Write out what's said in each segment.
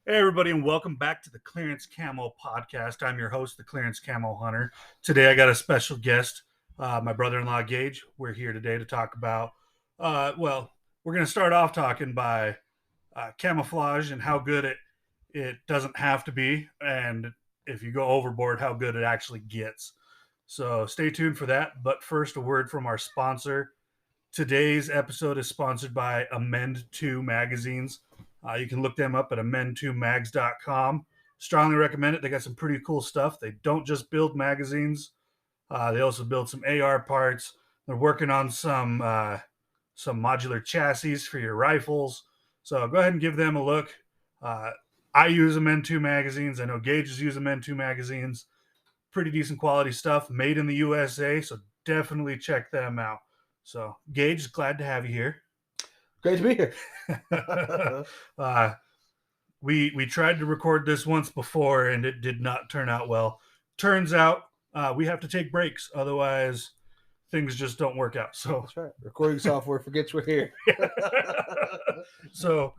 Hey, everybody, and welcome back to the Clearance Camo podcast. I'm your host, the Clearance Camo Hunter. Today, I got a special guest, my brother in law, Gage. We're here today to talk about, we're going to start off talking by camouflage and how good it doesn't have to be, and if you go overboard, how good it actually gets. So, stay tuned for that. But first, a word from our sponsor. Today's episode is sponsored by Amend 2 Magazines. You can look them up at amend2mags.com. Strongly recommend it. They got some pretty cool stuff. They don't just build magazines. They also build some AR parts. They're working on some modular chassis for your rifles. So go ahead and give them a look. I use Amend 2 magazines. I know Gage has used Amend 2 magazines. Pretty decent quality stuff, made in the USA. So definitely check them out. So Gage, glad to have you here. Great to be here. We tried to record this once before and it did not turn out well. Turns out we have to take breaks, otherwise things just don't work out. So That's right. Recording software forgets we're here. So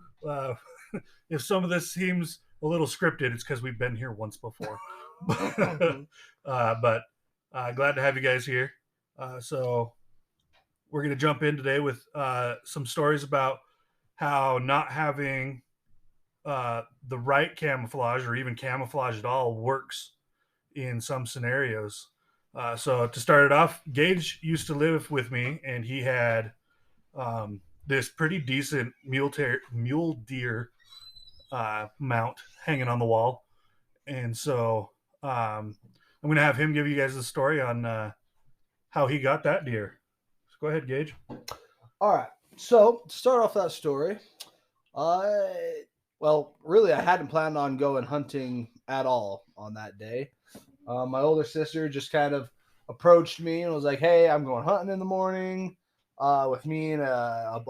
if some of this seems a little scripted, it's because we've been here once before. But glad to have you guys here. So we're going to jump in today with some stories about how not having the right camouflage or even camouflage at all works in some scenarios. So to start it off, Gage used to live with me, and he had this pretty decent mule deer mount hanging on the wall, and so I'm going to have him give you guys the story on how he got that deer. So go ahead, Gage. All right. So to start off that story, really, I hadn't planned on going hunting at all on that day. My older sister just kind of approached me and was like, "Hey, I'm going hunting in the morning with me and a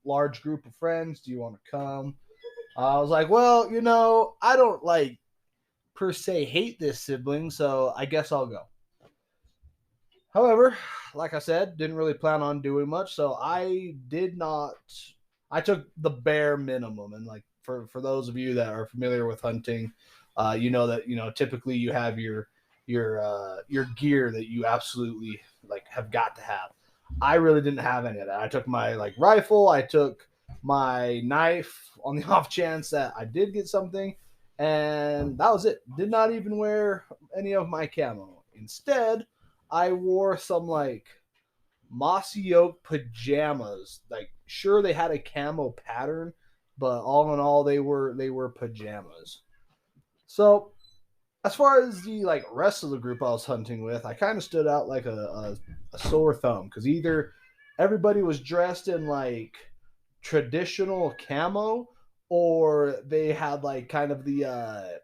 large group of friends. Do you want to come?" I was like, "Well, I don't per se hate this sibling, so I guess I'll go." However, like I said, didn't really plan on doing much, so I did not. I took the bare minimum, and for those of you that are familiar with hunting, you know that typically you have your gear that you absolutely have got to have. I really didn't have any of that. I took my rifle, I took my knife on the off chance that I did get something, and that was it. Did not even wear any of my camo. Instead, I wore some mossy oak pajamas. Sure, they had a camo pattern, but all in all, they were pajamas. So as far as the rest of the group I was hunting with, I kind of stood out like a sore thumb because either everybody was dressed in traditional camo, or they had kind of the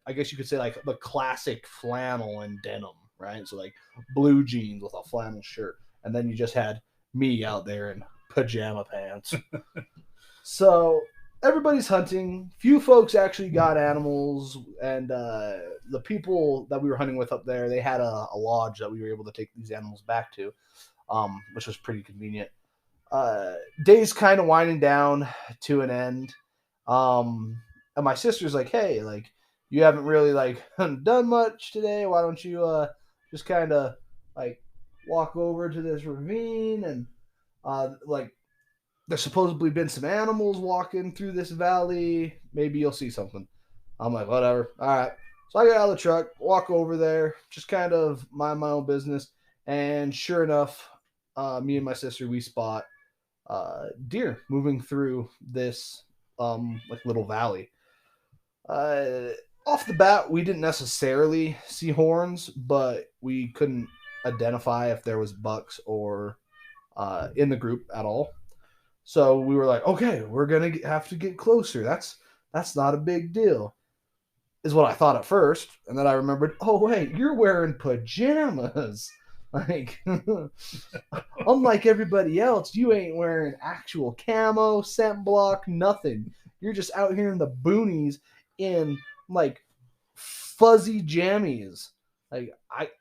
I guess you could say the classic flannel and denim, right? So blue jeans with a flannel shirt, and then you just had me out there in pajama pants. So everybody's hunting. Few folks actually got animals, and the people that we were hunting with up there, they had a lodge that we were able to take these animals back to, which was pretty convenient. Day's kind of winding down to an end. And my sister's like, "Hey, you haven't really done much today. Why don't you just kind of walk over to this ravine and there's supposedly been some animals walking through this valley. Maybe you'll see something." I'm like, "Whatever. All right." So I get out of the truck, walk over there, just kind of mind my own business. And sure enough, me and my sister, we spot deer moving through this little valley. Off the bat, we didn't necessarily see horns, but we couldn't identify if there was bucks or in the group at all. So we were like, "Okay, we're gonna have to get closer. That's not a big deal," is what I thought at first, and then I remembered, "Oh wait, you're wearing pajamas." Unlike everybody else, you ain't wearing actual camo, scent block, nothing. You're just out here in the boonies in fuzzy jammies. I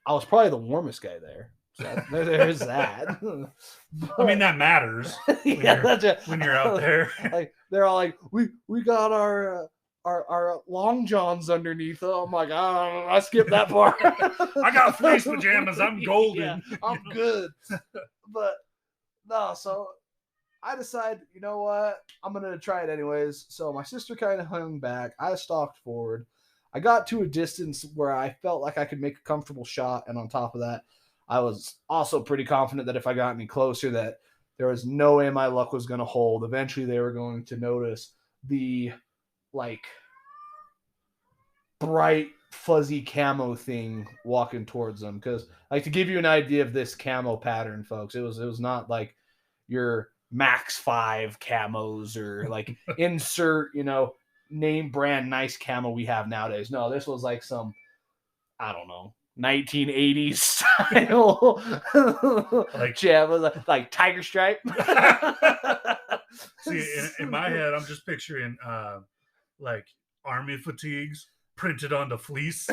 was probably the warmest guy there. So there's that. But, I mean, that matters when you're out there. They're all like, we got our are long johns underneath. I'm like, oh, I skipped that part. I got fleece pajamas. I'm golden. Yeah, I'm good. But no, so I decide, you know what? I'm gonna try it anyways. So my sister kind of hung back. I stalked forward. I got to a distance where I felt like I could make a comfortable shot, and on top of that, I was also pretty confident that if I got any closer, that there was no way my luck was going to hold. Eventually, they were going to notice the like bright fuzzy camo thing walking towards them. Because, like, to give you an idea of this camo pattern, folks, it was not like your Max 5 camos or like insert, name brand nice camo we have nowadays. No, this was like some, I don't know, 1980s style like tiger stripe. See, in my head, I'm just picturing like army fatigues printed onto fleece.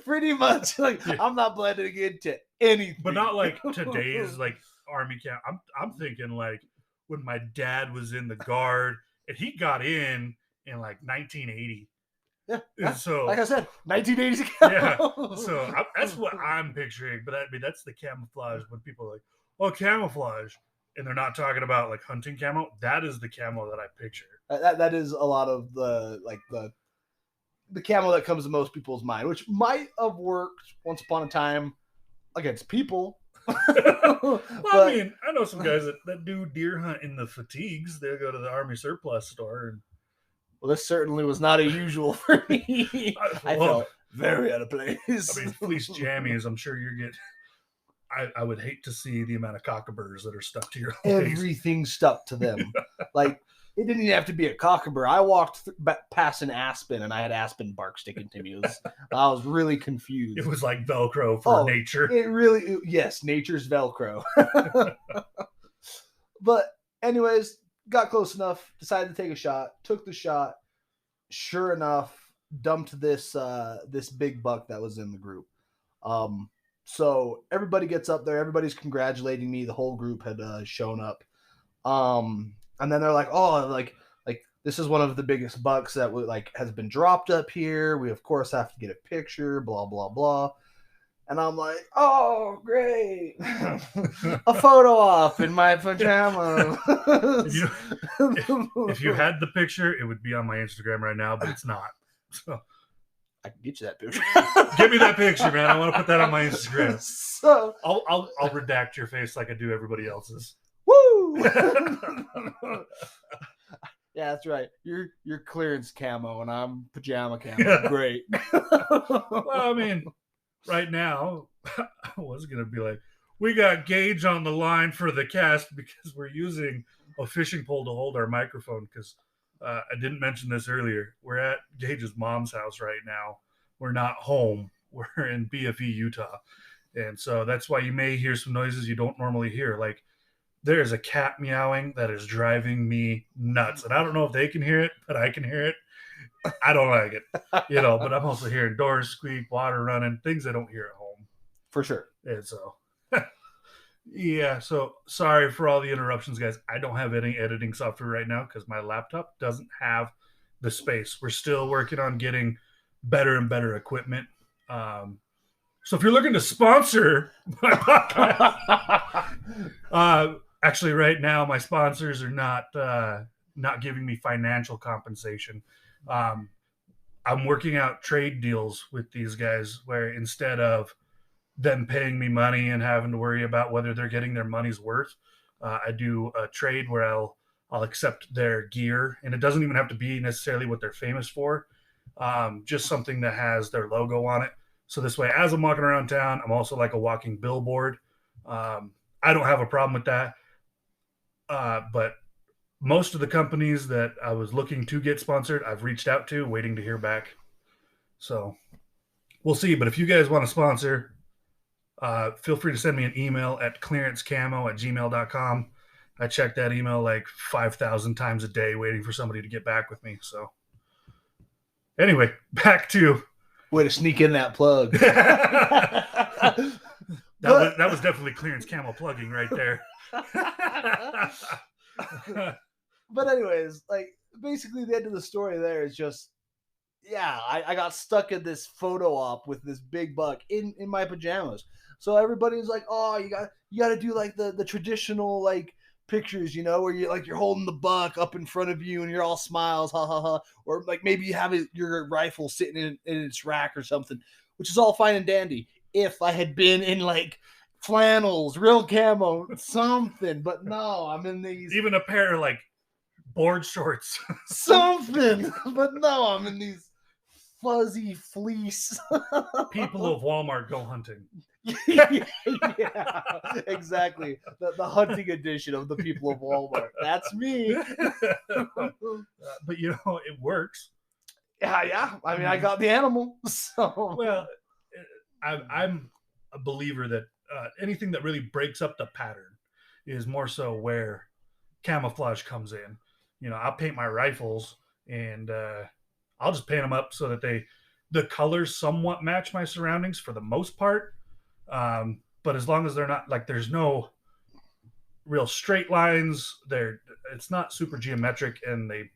Pretty much. Like, yeah. I'm not blending into anything, but not like today's like army camp. I'm thinking like when my dad was in the guard and he got in like 1980. Yeah, so like I said, 1980s. Yeah, so that's what I'm picturing. But I mean, that's the camouflage. When people are like, "Oh, camouflage," and they're not talking about like hunting camo. That is the camo that I picture. That is a lot of the camo that comes to most people's mind, which might have worked once upon a time against people. Well, I mean, I know some guys that do deer hunt in the fatigues. They'll go to the army surplus store and. Well, this certainly was not unusual for me. I felt very out of place. I mean, fleece jammies, I'm sure you're getting... I would hate to see the amount of cockaburs that are stuck to your legs. Everything stuck to them. Like, it didn't even have to be a cockabur. I walked past an aspen, and I had aspen bark sticking to me. I was really confused. It was like Velcro for nature. Yes, nature's Velcro. But anyways... got close enough, decided to take a shot, took the shot. Sure enough, dumped this big buck that was in the group. So everybody gets up there, everybody's congratulating me. The whole group had shown up. And then they're like, "Oh, like this is one of the biggest bucks that has been dropped up here. We of course have to get a picture, blah blah blah." And I'm like, "Oh, great. A photo op in my pajamas." If you had the picture, it would be on my Instagram right now, but it's not. So I can get you that picture. Give me that picture, man. I want to put that on my Instagram. So I'll redact your face like I do everybody else's. Woo! Yeah, that's right. You're clearance camo and I'm pajama camo. Yeah. Great. Well, I mean, right now, I was going to be like, we got Gage on the line for the cast because we're using a fishing pole to hold our microphone because I didn't mention this earlier. We're at Gage's mom's house right now. We're not home. We're in BFE, Utah. And so that's why you may hear some noises you don't normally hear. Like there's a cat meowing that is driving me nuts. And I don't know if they can hear it, but I can hear it. I don't like it, but I'm also hearing doors squeak, water running, things I don't hear at home. For sure. And so, yeah, so sorry for all the interruptions, guys. I don't have any editing software right now because my laptop doesn't have the space. We're still working on getting better and better equipment. So if you're looking to sponsor my podcast, actually right now my sponsors are not giving me financial compensation. I'm working out trade deals with these guys where instead of them paying me money and having to worry about whether they're getting their money's worth, I do a trade where I'll accept their gear, and it doesn't even have to be necessarily what they're famous for, just something that has their logo on it. So this way, as I'm walking around town, I'm also like a walking billboard. I don't have a problem with that, but most of the companies that I was looking to get sponsored, I've reached out to, waiting to hear back. So we'll see. But if you guys want to sponsor, feel free to send me an email at clearancecamo@gmail.com. I check that email like 5,000 times a day waiting for somebody to get back with me. So anyway, back to... Way to sneak in that plug. That was definitely Clearance Camo plugging right there. But anyways, like basically the end of the story there is just, yeah, I got stuck in this photo op with this big buck in my pajamas. So everybody's like, oh, you got to do like the traditional like pictures, where you're holding the buck up in front of you and you're all smiles, ha ha ha, or like maybe you have your rifle sitting in its rack or something, which is all fine and dandy. If I had been in like flannels, real camo, something, but no, I'm in these Even a pair of like board shorts. something, but no, I'm in these fuzzy fleece. People of Walmart go hunting. Yeah, exactly. The hunting edition of the people of Walmart. That's me. But it works. Yeah. I mean, I got the animal. So Well, I'm a believer that anything that really breaks up the pattern is more so where camouflage comes in. I'll paint my rifles and I'll just paint them up so that the colors somewhat match my surroundings for the most part. But as long as they're not like there's no real straight lines, it's not super geometric, and they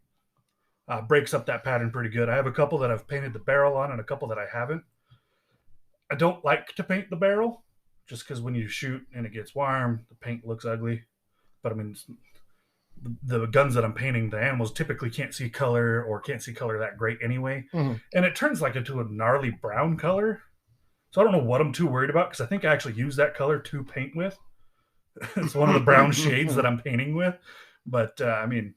breaks up that pattern pretty good. I have a couple that I've painted the barrel on and a couple that I haven't. I don't like to paint the barrel just because when you shoot and it gets warm, the paint looks ugly. But I mean, the guns that I'm painting, the animals typically can't see color or can't see color that great anyway. Mm-hmm. And it turns like into a gnarly brown color. So I don't know what I'm too worried about because I think I actually use that color to paint with. It's one of the brown shades that I'm painting with. But I mean,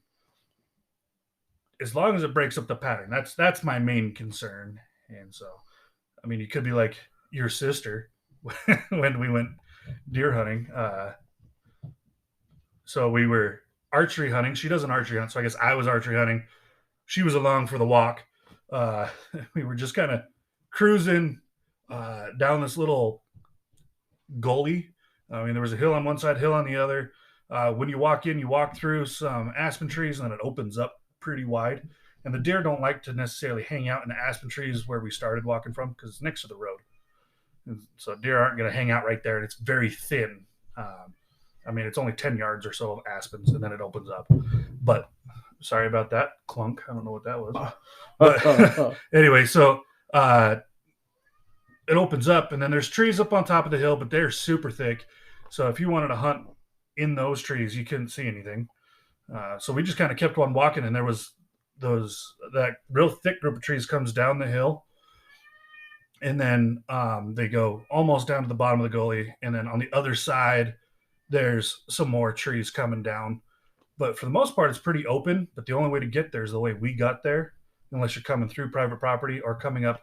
as long as it breaks up the pattern, that's my main concern. And so, I mean, you could be like your sister when we went deer hunting. So we were archery hunting. She doesn't archery hunt, so I guess I was archery hunting. She was along for the walk. We were just kind of cruising down this little gully. I mean, there was a hill on one side, hill on the other. When you walk in, you walk through some aspen trees, and then it opens up pretty wide. And the deer don't like to necessarily hang out in the aspen trees where we started walking from because it's next to the road. And so deer aren't going to hang out right there, and it's very thin. I mean, it's only 10 yards or so of aspens, and then it opens up. But sorry about that clunk. I don't know what that was. But anyway, so it opens up, and then there's trees up on top of the hill, but they're super thick. So if you wanted to hunt in those trees, you couldn't see anything. So we just kind of kept on walking, and there was that real thick group of trees comes down the hill, and then they go almost down to the bottom of the gully, and then on the other side there's some more trees coming down. But for the most part, it's pretty open. But the only way to get there is the way we got there, unless you're coming through private property or coming up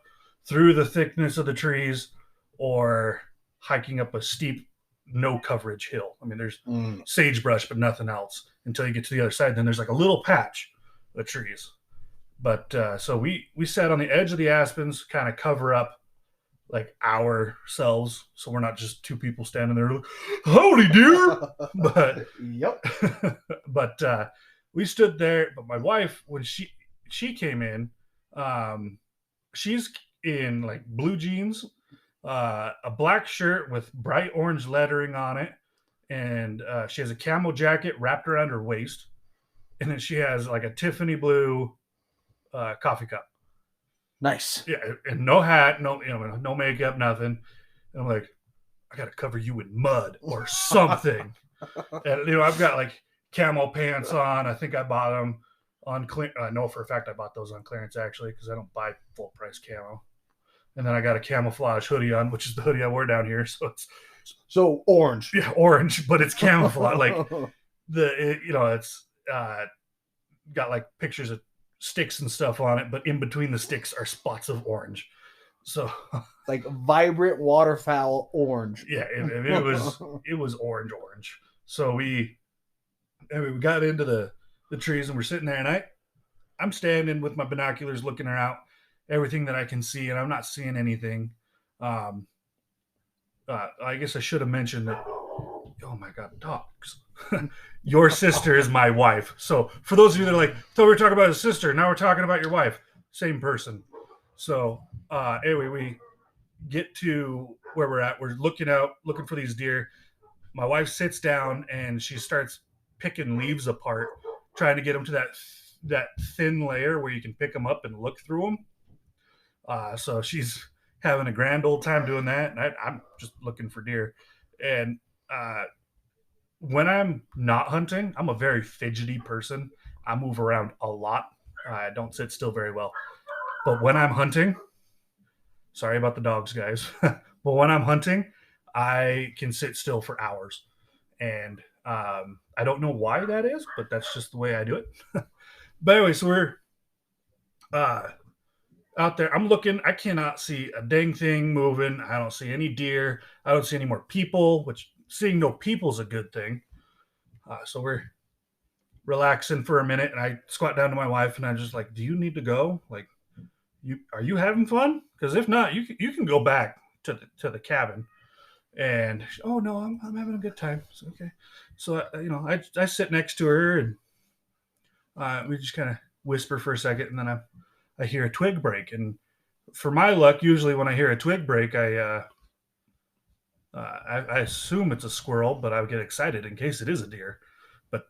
through the thickness of the trees or hiking up a steep, no coverage hill. I mean, there's sagebrush, but nothing else until you get to the other side. Then there's like a little patch of trees. But so we sat on the edge of the aspens, kind of cover up like ourselves, so we're not just two people standing there like, howdy dear. But yep. But we stood there. But my wife, when she came in, she's in like blue jeans, a black shirt with bright orange lettering on it, and she has a camo jacket wrapped around her waist, and then she has like a Tiffany blue coffee cup. Nice. Yeah, and no hat, no makeup, nothing. And I'm like, I gotta cover you in mud or something. And I've got like camo pants on. I think I bought them on clearance. I know for a fact I bought those on clearance actually because I don't buy full price camo. And then I got a camouflage hoodie on, which is the hoodie I wore down here. So it's orange. Yeah, orange, but it's camouflage. Like it's got like pictures of sticks and stuff on it, but in between the sticks are spots of orange. So like vibrant waterfowl orange. Yeah, it was orange. So we got into the trees and we're sitting there, and I'm standing with my binoculars looking out everything that I can see, and I'm not seeing anything. I guess I should have mentioned that. Oh my God, dogs. Your sister is my wife. So for those of you that are like, I thought we were talking about his sister, now we're talking about your wife. Same person. So anyway, we get to where we're at. We're looking for these deer. My wife sits down and she starts picking leaves apart, trying to get them to that that thin layer where you can pick them up and look through them. So she's having a grand old time doing that, and I'm just looking for deer. And when I'm not hunting, I'm a very fidgety person. I move around a lot. I don't sit still very well. But when I'm hunting, sorry about the dogs, guys. But when I'm hunting, I can sit still for hours. And I don't know why that is, but that's just the way I do it. But anyway, so we're uh, out there. I'm looking. I cannot see a dang thing moving. I don't see any deer. I don't see any more people, which seeing no people is a good thing. So we're relaxing for a minute, and I squat down to my wife, and I'm just like, "Do you need to go? Like, are you having fun? Because if not, you can go back to the cabin." And she, oh no, I'm having a good time. So, okay, so I sit next to her, and we just kind of whisper for a second, and then I hear a twig break, and for my luck, usually when I hear a twig break, I assume it's a squirrel, but I get excited in case it is a deer. But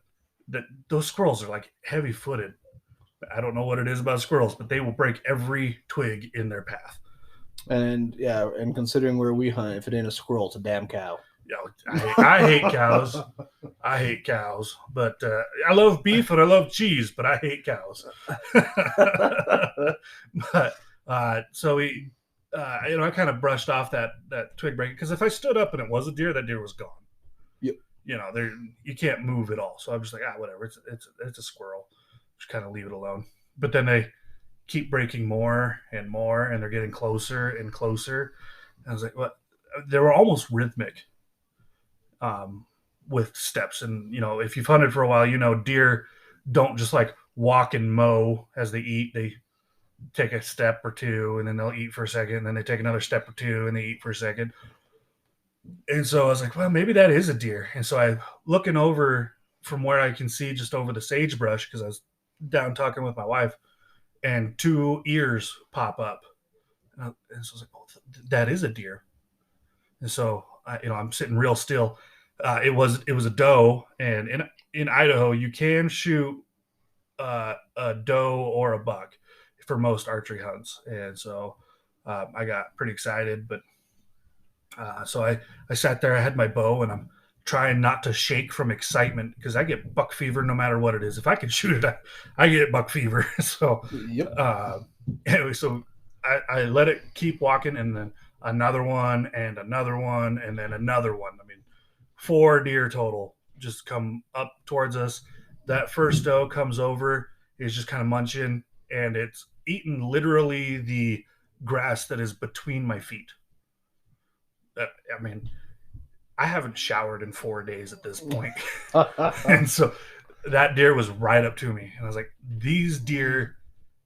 those squirrels are like heavy footed. I don't know what it is about squirrels, but they will break every twig in their path. And yeah, and considering where we hunt, if it ain't a squirrel, it's a damn cow. I hate cows. I hate cows, but I love beef and I love cheese, but I hate cows. But so we, I kind of brushed off that twig break because if I stood up and it was a deer, that deer was gone. Yep. There you can't move at all. So I'm just like, whatever. It's a squirrel. Just kind of leave it alone. But then they keep breaking more and more, and they're getting closer and closer. And I was like, what? They were almost rhythmic. With steps, and if you've hunted for a while, deer don't just like walk and mow as they eat. They take a step or two, and then they'll eat for a second, and then they take another step or two, and they eat for a second. And so I was like, well, maybe that is a deer. And so I looking over from where I can see just over the sagebrush because I was down talking with my wife, and two ears pop up, and so I was like, oh, that is a deer. And so I'm sitting real still. It was a doe, and in Idaho you can shoot a doe or a buck for most archery hunts, and so I got pretty excited. But so I sat there, I had my bow, and I'm trying not to shake from excitement because I get buck fever no matter what it is. If I can shoot it, I get buck fever. So Yep. Anyway, so I let it keep walking, and then another one, and another one, and then another one. I mean, 4 deer total just come up towards us. That first doe comes over, is just kind of munching, and it's eating literally the grass that is between my feet. I mean, I haven't showered in 4 days at this point. And so that deer was right up to me. And I was like, these deer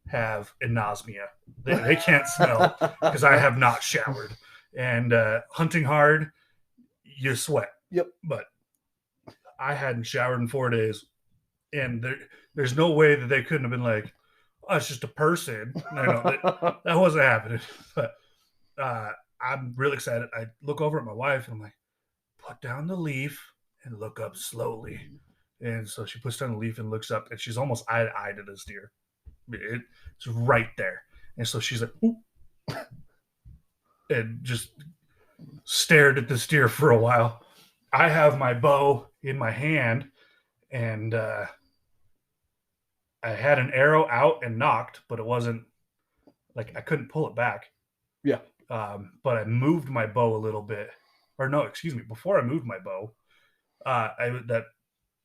have anosmia. They can't smell because I have not showered. And hunting hard, you sweat. Yep. But I hadn't showered in 4 days. And there's no way that they couldn't have been like, oh, it's just a person. No, that wasn't happening. But I'm really excited. I look over at my wife and I'm like, put down the leaf and look up slowly. And so she puts down the leaf and looks up, and she's almost eye to eye to this deer. It's right there. And so she's like, ooh, and just stared at this deer for a while. I have my bow in my hand, and I had an arrow out and nocked, but it wasn't like I couldn't pull it back. Yeah. But I moved my bow a little bit, or no, excuse me. Before I moved my bow,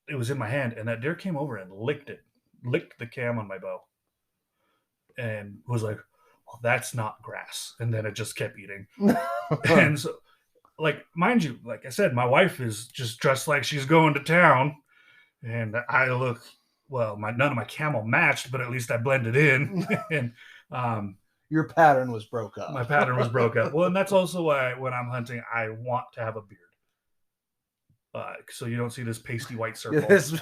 it was in my hand, and that deer came over and licked the cam on my bow, and was like, "Well, that's not grass." And then it just kept eating. And so, like, mind you, like I said, my wife is just dressed like she's going to town, and I look well. None of my camo matched, but at least I blended in, and your pattern was broke up. My pattern was broke up. Well, and that's also why when I'm hunting, I want to have a beard. So you don't see this pasty white circle. Because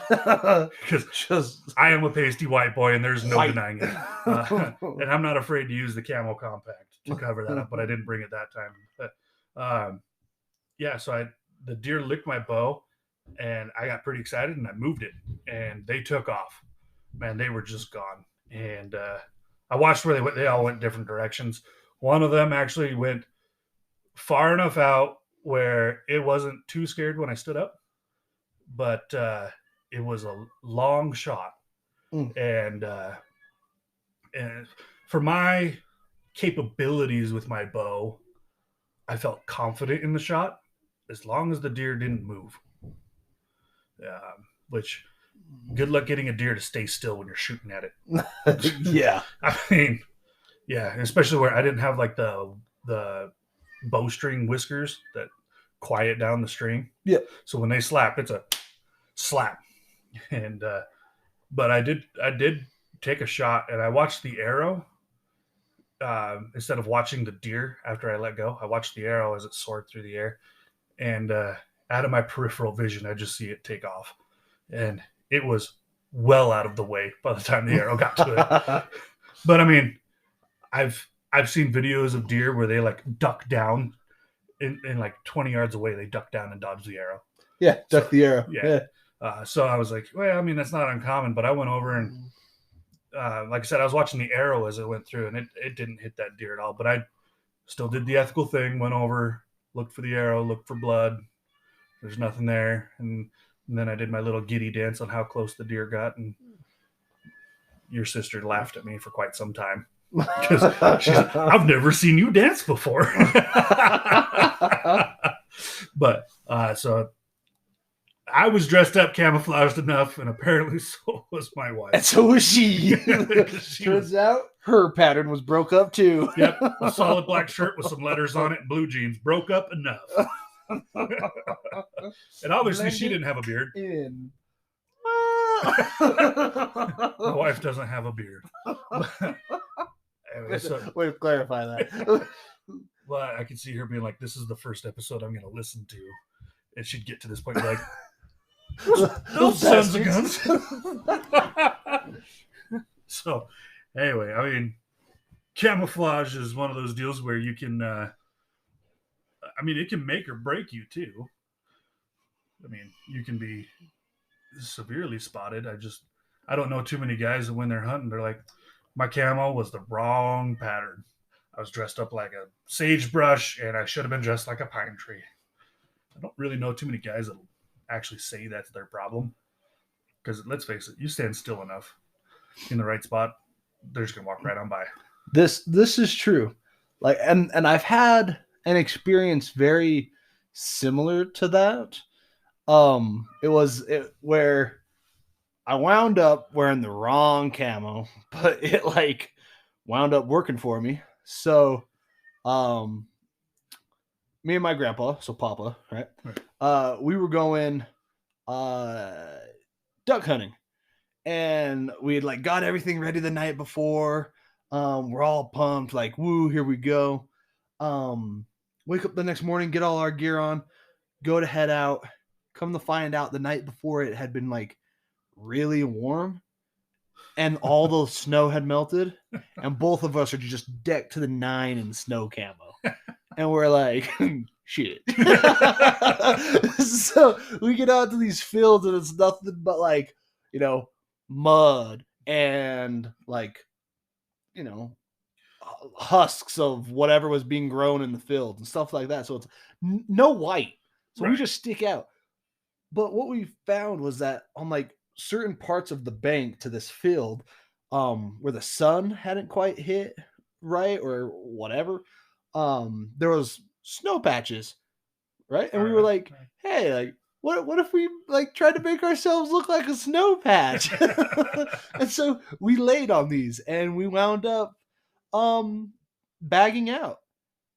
I am a pasty white boy, and there's no denying it. And I'm not afraid to use the Camo Compact to cover that up, but I didn't bring it that time. But yeah, so the deer licked my bow, and I got pretty excited, and I moved it, and they took off. man, they were just gone. And I watched where they went. They all went different directions. One of them actually went far enough out where it wasn't too scared when I stood up, but it was a long shot. And for my capabilities with my bow, I felt confident in the shot as long as the deer didn't move. Which, good luck getting a deer to stay still when you're shooting at it. Yeah. I mean, yeah, especially where I didn't have like the bowstring whiskers that quiet down the string. Yeah. So when they slap, it's a slap. And but I did take a shot, and I watched the arrow instead of watching the deer after I let go. I watched the arrow as it soared through the air, and out of my peripheral vision, I just see it take off, and it was well out of the way by the time the arrow got to it. But I mean, I've seen videos of deer where they like duck down in like 20 yards away. They duck down and dodge the arrow. Yeah, duck the arrow. Yeah. So I was like, well, I mean, that's not uncommon. But I went over and, like I said, I was watching the arrow as it went through, and it didn't hit that deer at all. But I still did the ethical thing. Went over, looked for the arrow, looked for blood. There's nothing there, and then I did my little giddy dance on how close the deer got, and your sister laughed at me for quite some time. Because I've never seen you dance before. But so I was dressed up, camouflaged enough, and apparently so was my wife. And so was she. Turns out her pattern was broke up too. Yep, a solid black shirt with some letters on it and blue jeans. Broke up enough. And obviously she didn't have a beard. My wife doesn't have a beard. Anyway, so, way to clarify that. Well, I could see her being like, this is the first episode I'm going to listen to. And she'd get to this point and be like, those sons of guns. So, anyway, I mean, camouflage is one of those deals where you can, I mean, it can make or break you too. I mean, you can be severely spotted. I don't know too many guys that when they're hunting, they're like, my camo was the wrong pattern. I was dressed up like a sagebrush, and I should have been dressed like a pine tree. I don't really know too many guys that actually say that's their problem. Because let's face it, you stand still enough in the right spot, they're just gonna walk right on by. This is true. Like, and I've had an experience very similar to that. It was where I wound up wearing the wrong camo, but it like wound up working for me. So, me and my grandpa, so Papa, right? We were going duck hunting, and we had like got everything ready the night before. We're all pumped, like, woo, here we go. Wake up the next morning, get all our gear on, go to head out. Come to find out, the night before it had been like really warm, and all the snow had melted, and both of us are just decked to the nine in snow camo, and we're like, shit. So we get out to these fields, and it's nothing but like, you know, mud and like, you know, husks of whatever was being grown in the field and stuff like that. So it's no white, so we just stick out. But what we found was that on like certain parts of the bank to this field, where the sun hadn't quite hit right or whatever, there was snow patches, right? And we were like, hey, like, what if we like tried to make ourselves look like a snow patch? And so we laid on these, and we wound up bagging out.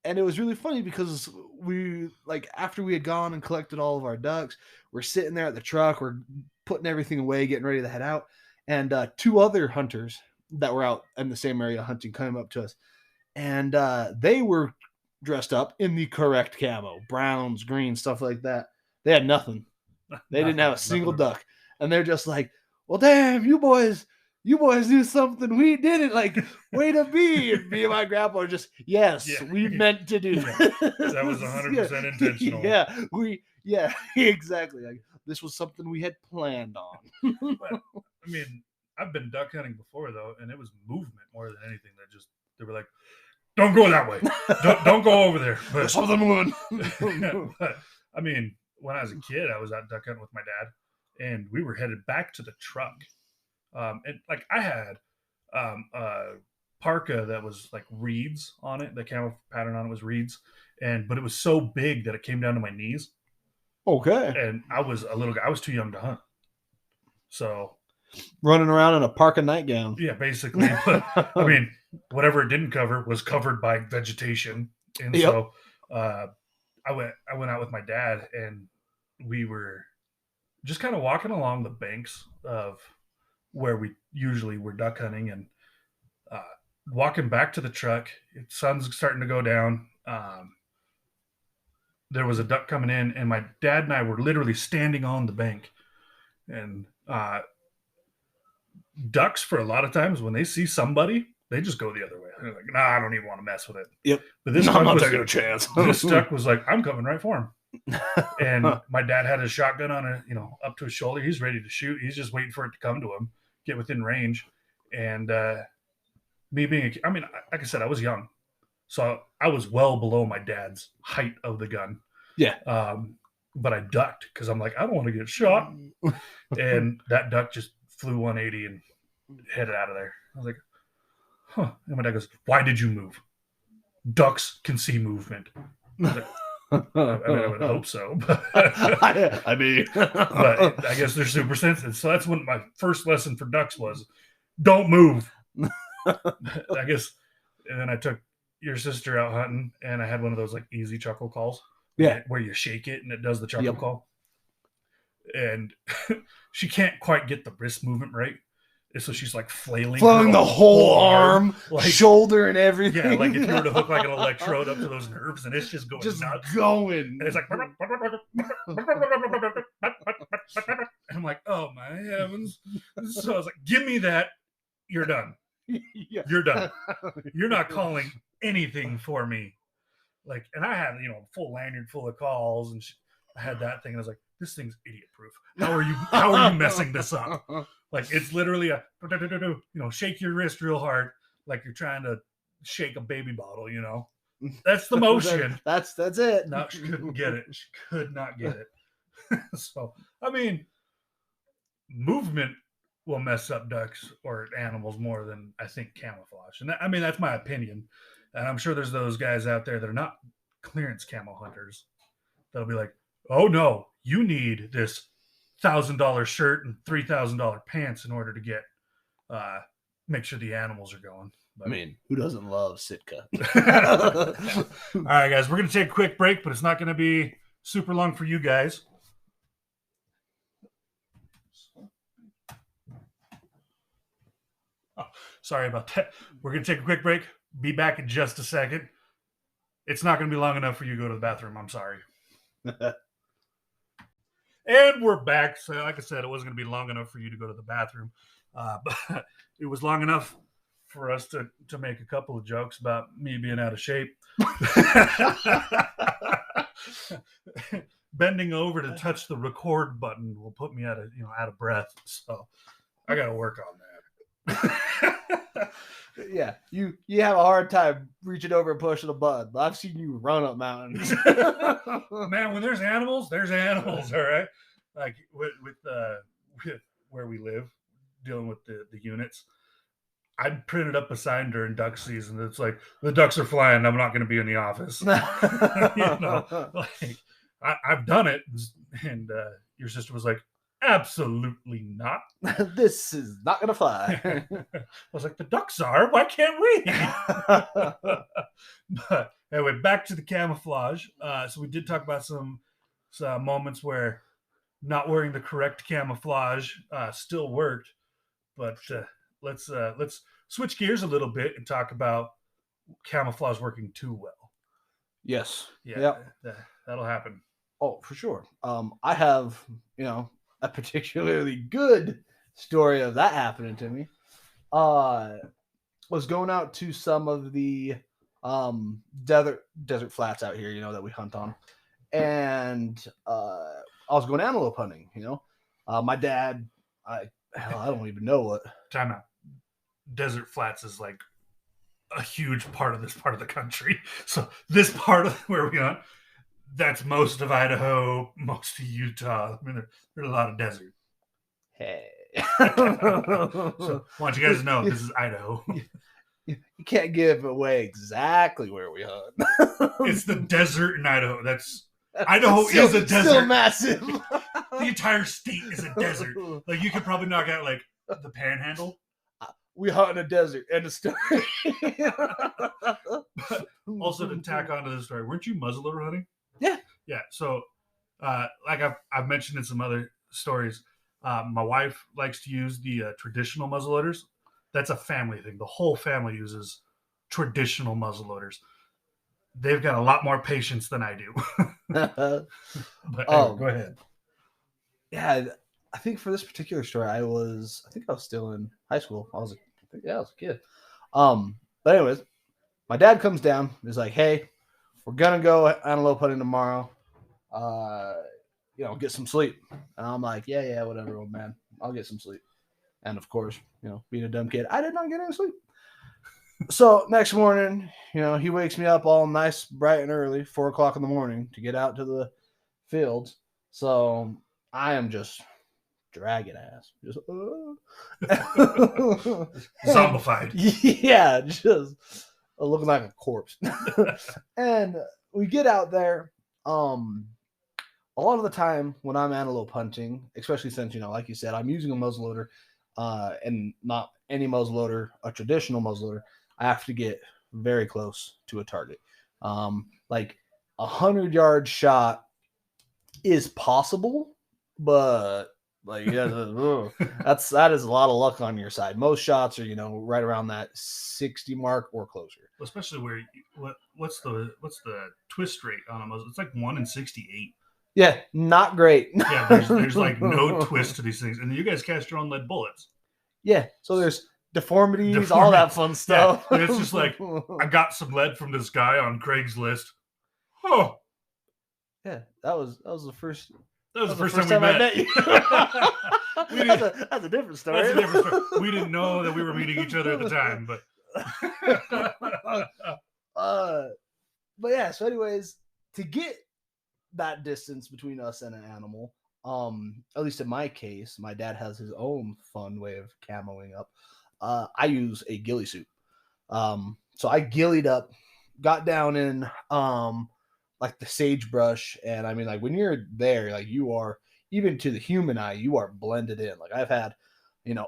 And it was really funny because we, like, after we had gone and collected all of our ducks, we're sitting there at the truck, we're putting everything away, getting ready to head out. And two other hunters that were out in the same area hunting came up to us. And they were dressed up in the correct camo, browns, greens, stuff like that. They had nothing. They didn't have a single duck. And they're just like, well, damn, you boys do something we didn't, like, way to be. And me and my grandpa are just, yes, we meant to do that. That was 100% intentional. Yeah, exactly. Like, this was something we had planned on. But, I mean, I've been duck hunting before though, and it was movement more than anything. They were like, "Don't go that way. Don't go over there." But, something moving. but I mean, when I was a kid, I was out duck hunting with my dad, and we were headed back to the truck. And like I had a parka that was like reeds on it. The camo pattern on it was reeds, but it was so big that it came down to my knees. Okay. And I was a little guy. I was too young to hunt. So running around in a parka nightgown. Yeah, basically. But I mean, whatever it didn't cover was covered by vegetation, and so I went out with my dad, and we were just kind of walking along the banks of where we usually were duck hunting, and walking back to the truck. Sun's starting to go down. There was a duck coming in, and my dad and I were literally standing on the bank, and ducks, for a lot of times when they see somebody, they just go the other way. They're like, "Nah, I don't even want to mess with it." Yep. But this I'm not taking a chance. This duck was like, "I'm coming right for him." And my dad had his shotgun on it, up to his shoulder. He's ready to shoot. He's just waiting for it to come to him, get within range. And me being, like I said, I was young, so I was well below my dad's height of the gun. Yeah. But I ducked because I'm like, I don't want to get shot. And that duck just flew 180 and headed out of there. I was like, huh. And my dad goes, "Why did you move? Ducks can see movement." I was like, I would hope so. But but I guess they're super sensitive. So that's when my first lesson for ducks was, don't move. I guess. And then I took your sister out hunting, and I had one of those like easy chuckle calls. Yeah. Where you shake it and it does the chuckle call. And she can't quite get the wrist movement right. And so she's like flailing the whole arm, like, shoulder and everything. Yeah, like if you were to hook like an electrode up to those nerves, and it's just going nuts. Going. And it's like, and I'm like, oh my heavens. So I was like, give me that. You're done. Yeah. You're done. You're not calling anything for me. Like, and I had, a full lanyard full of calls, and I had that thing, and I was like, this thing's idiot proof. How are you messing this up? Like, it's literally a, shake your wrist real hard, like you're trying to shake a baby bottle, That's the motion. That's it. No, she couldn't get it. She could not get it. So, movement will mess up ducks or animals more than I think camouflage. And that's my opinion. And I'm sure there's those guys out there that are not clearance camo hunters that'll be like, oh no, you need this $1,000 shirt and $3,000 pants in order to get make sure the animals are going. But, who doesn't love Sitka? All right, guys, we're gonna take a quick break, but it's not gonna be super long for you guys. Oh, sorry about that. We're gonna take a quick break. Be back in just a second. It's not going to be long enough for you to go to the bathroom. I'm sorry. And we're back. So, like I said, it wasn't going to be long enough for you to go to the bathroom. But it was long enough for us to make a couple of jokes about me being out of shape. Bending over to touch the record button will put me out of breath. So I got to work on that. Yeah, you have a hard time reaching over and pushing a button, but I've seen you run up mountains. Man, when there's animals, all right? Like with where we live, dealing with the units, I printed up a sign during duck season that's like, the ducks are flying, I'm not going to be in the office. I've done it, and your sister was like, absolutely not. This is not gonna fly. I was like, the ducks are. Why can't we? But anyway, back to the camouflage. So we did talk about some moments where not wearing the correct camouflage still worked. But let's switch gears a little bit and talk about camouflage working too well. Yes. Yeah. That'll happen. Oh, for sure. I have a particularly good story of that happening to me. Was going out to some of the desert flats out here, that we hunt on, and I was going antelope hunting. My dad, Hell, I don't even know what. Time out. Desert Flats is like a huge part of this part of the country. So this part of where we are, that's most of Idaho, most of Utah. I mean, there's a lot of desert. Hey. So I want you guys to know this is Idaho. You can't give away exactly where we hunt. It's the desert in Idaho. Idaho is a desert. Still massive. The entire state is a desert. Like you could probably knock out like the Panhandle. We hunt in a desert. End of story. Also, to tack onto this story, weren't you muzzleloader hunting? Yeah. Yeah. So, like I've mentioned in some other stories, my wife likes to use the traditional muzzleloaders. That's a family thing. The whole family uses traditional muzzleloaders. They've got a lot more patience than I do. But anyway, go ahead. Yeah, I think for this particular story, I think I was still in high school. I was a kid. But anyways, my dad comes down. He's like, "Hey, we're gonna go antelope hunting tomorrow. Get some sleep." And I'm like, "Yeah, whatever, old man. I'll get some sleep." And of course, being a dumb kid, I did not get any sleep. So next morning, he wakes me up all nice, bright and early, 4:00 in the morning, to get out to the fields. So I am just dragging ass, just zombified. Yeah, just looking like a corpse. And we get out there. A lot of the time when I'm antelope hunting, especially since like you said, I'm using a muzzleloader, and not any muzzleloader, a traditional muzzleloader, I have to get very close to a target. Like 100-yard shot is possible, but like that is a lot of luck on your side. Most shots are right around that 60 mark or closer. Especially where what's the twist rate on them? It's like 1 in 68. Yeah, not great. Yeah, there's like no twist to these things, and you guys cast your own lead bullets. Yeah, so there's deformities, all that fun stuff. Yeah, it's just like I got some lead from this guy on Craigslist. Oh, yeah, that was the first. That was the first time we met. You. That's a different story. That's a different story. We didn't know that we were meeting each other at the time, but. But yeah. So, anyways, to get that distance between us and an animal, at least in my case, my dad has his own fun way of camoing up. I use a ghillie suit. So I ghillied up, got down in like the sagebrush, and I mean, like when you're there, like you are, even to the human eye, you are blended in. Like I've had,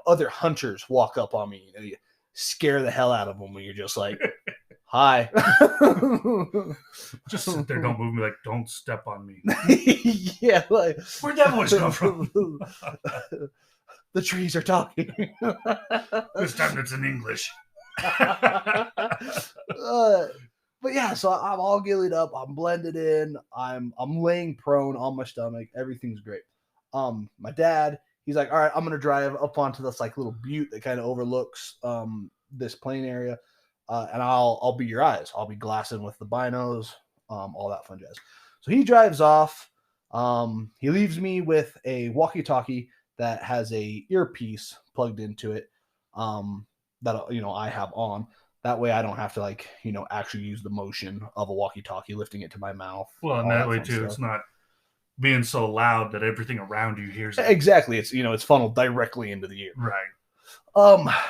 other hunters walk up on me, you scare the hell out of them when you're just like, "Hi." Just sit there, don't move me, like don't step on me. Yeah, like where'd that voice come from? The trees are talking. This time it's in English. But yeah, so I'm all ghillied up. I'm blended in. I'm laying prone on my stomach. Everything's great. My dad, he's like, "All right, I'm gonna drive up onto this like little butte that kind of overlooks this plain area, and I'll be your eyes. I'll be glassing with the binos, all that fun jazz." So he drives off. He leaves me with a walkie-talkie that has a earpiece plugged into it, that I have on. That way I don't have to actually use the motion of a walkie-talkie lifting it to my mouth. Well, and that way too, stuff. It's not being so loud that everything around you hears it. Exactly. It's it's funneled directly into the ear. Right.